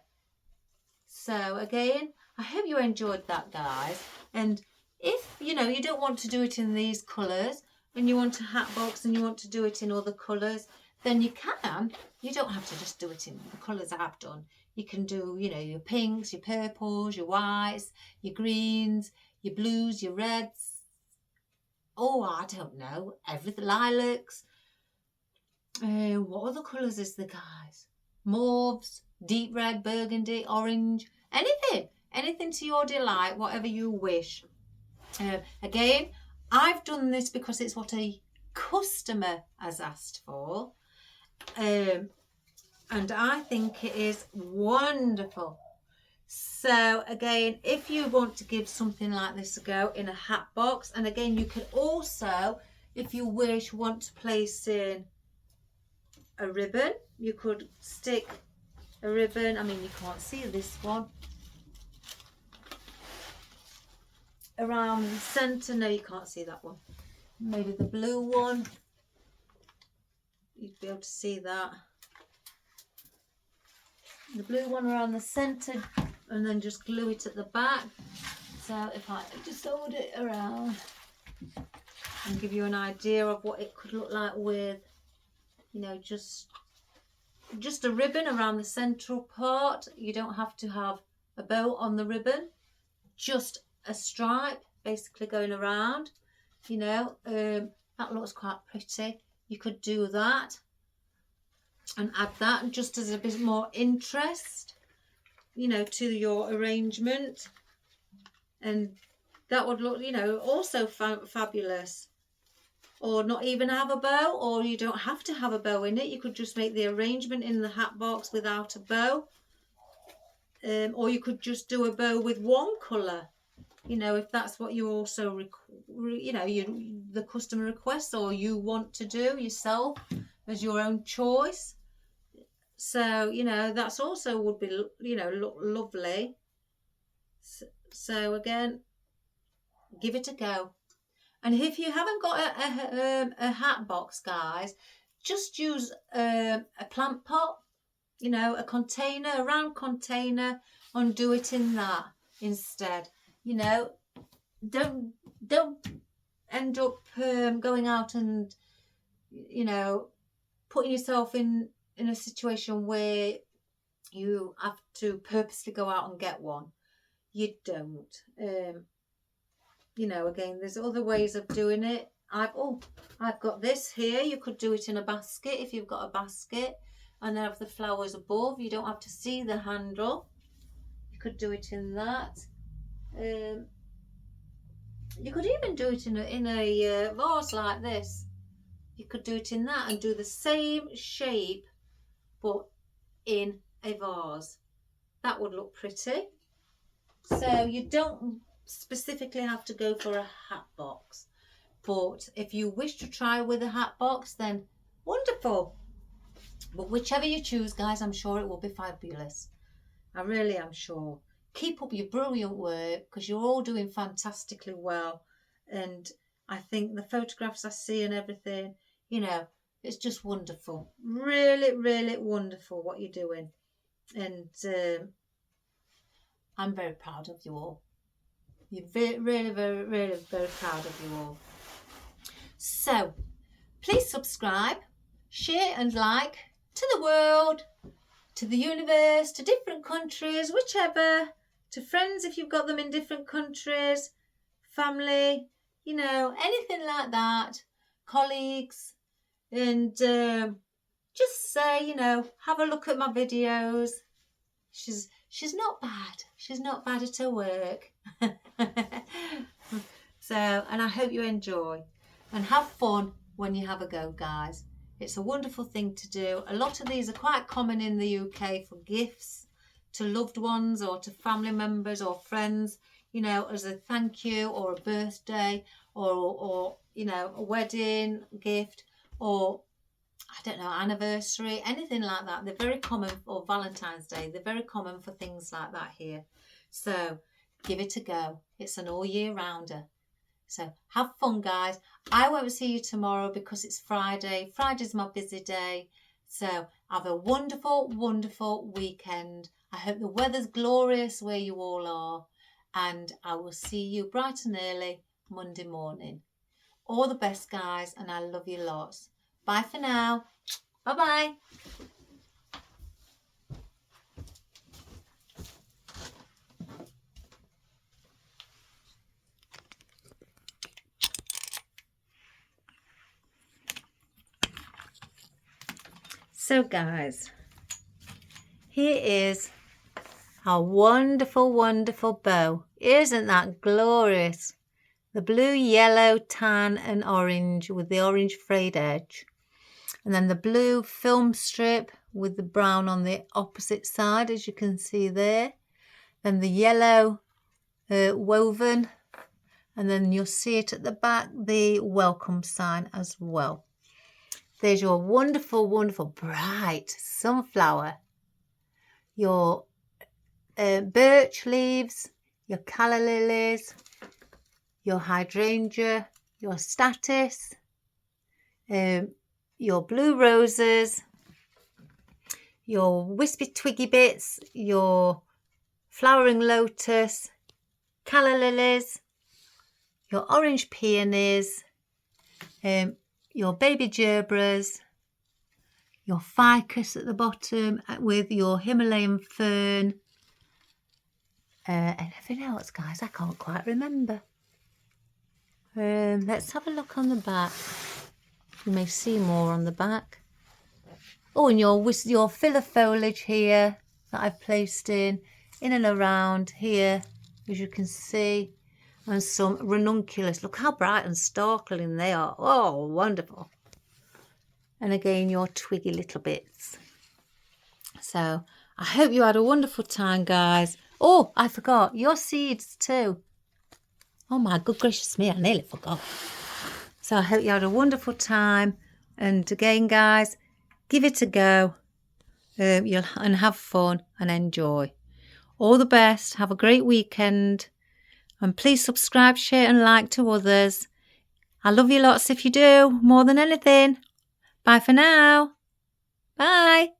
So again, I hope you enjoyed that, guys. And if you know you don't want to do it in these colours, and you want a hat box and you want to do it in other colours, then you can. You don't have to just do it in the colours I've done. You can do, you know, your pinks, your purples, your whites, your greens, your blues, your reds. Oh, I don't know, everything, lilacs. What other colours is there, guys? Mauves, deep red, burgundy, orange, anything to your delight, whatever you wish. Again, I've done this because it's what a customer has asked for, and I think it is wonderful. So again, if you want to give something like this a go in a hat box, and again you could also, if you wish, want to place in a ribbon, you could stick a ribbon. I mean, you can't see this one, around the centre. No, you can't see that one. Maybe the blue one. You'd be able to see that. The blue one around the centre, and then just glue it at the back. So if I just hold it around and give you an idea of what it could look like with, you know, just a ribbon around the central part. You don't have to have a bow on the ribbon, just a stripe basically going around, you know. That looks quite pretty. You could do that and add that just as a bit more interest, you know, to your arrangement, and that would look, you know, also fabulous. Or not even have a bow, or you don't have to have a bow in it. You could just make the arrangement in the hat box without a bow, or you could just do a bow with one colour, you know, if that's what you also you know, the customer requests, or you want to do yourself as your own choice. So, you know, that's also would be, you know, look lovely. So again, give it a go. And if you haven't got a hat box, guys, just use a plant pot, you know, a container, a round container, and do it in that instead. You know, don't end up going out and, you know, putting yourself in a situation where you have to purposely go out and get one. You don't. You know, again, there's other ways of doing it. I've got this here. You could do it in a basket if you've got a basket, and have the flowers above. You don't have to see the handle. You could do it in that. You could even do it in a vase like this. You could do it in that and do the same shape, but in a vase. That would look pretty. So you don't specifically have to go for a hat box, but if you wish to try with a hat box, then wonderful. But whichever you choose, guys, I'm sure it will be fabulous. I really am sure. Keep up your brilliant work, because you're all doing fantastically well, and I think the photographs I see and everything, you know, it's just wonderful. Really, really wonderful what you're doing, and I'm very proud of you all. You're really, very, really very proud of you all. So please subscribe, share and like to the world, to the universe, to different countries, whichever, to friends if you've got them in different countries, family, you know, anything like that, colleagues, and just say, you know, have a look at my videos. She's not bad. She's not bad at her work. So, and I hope you enjoy and have fun when you have a go, guys. It's a wonderful thing to do. A lot of these are quite common in the UK for gifts to loved ones or to family members or friends, you know, as a thank you or a birthday or you know, a wedding gift, or I don't know, anniversary, anything like that. They're very common, or Valentine's Day. They're very common for things like that here. So give it a go. It's an all year rounder. So have fun, guys. I won't see you tomorrow because it's Friday. Friday's my busy day. So have a wonderful, wonderful weekend. I hope the weather's glorious where you all are. And I will see you bright and early Monday morning. All the best, guys, and I love you lots. Bye for now. Bye-bye. So, guys, here is our wonderful, wonderful bow. Isn't that glorious? The blue, yellow, tan and orange with the orange frayed edge. And then the blue film strip with the brown on the opposite side, as you can see there. Then the yellow woven. And then you'll see it at the back, the welcome sign as well. There's your wonderful, wonderful, bright sunflower. Your birch leaves, your calla lilies, your hydrangea, your statice, your blue roses, your wispy twiggy bits, your flowering lotus, calla lilies, your orange peonies, your baby gerberas, your ficus at the bottom with your Himalayan fern, anything else, guys? I can't quite remember. Let's have a look on the back. You may see more on the back. Oh, and your filler foliage here that I've placed in and around here, as you can see, and some ranunculus. Look how bright and sparkling they are. Oh, wonderful. And again, your twiggy little bits. So I hope you had a wonderful time, guys. Oh, I forgot your seeds too. Oh my good gracious me, I nearly forgot. So I hope you had a wonderful time. And again, guys, give it a go. And have fun and enjoy. All the best. Have a great weekend. And please subscribe, share and like to others. I love you lots if you do, more than anything. Bye for now. Bye.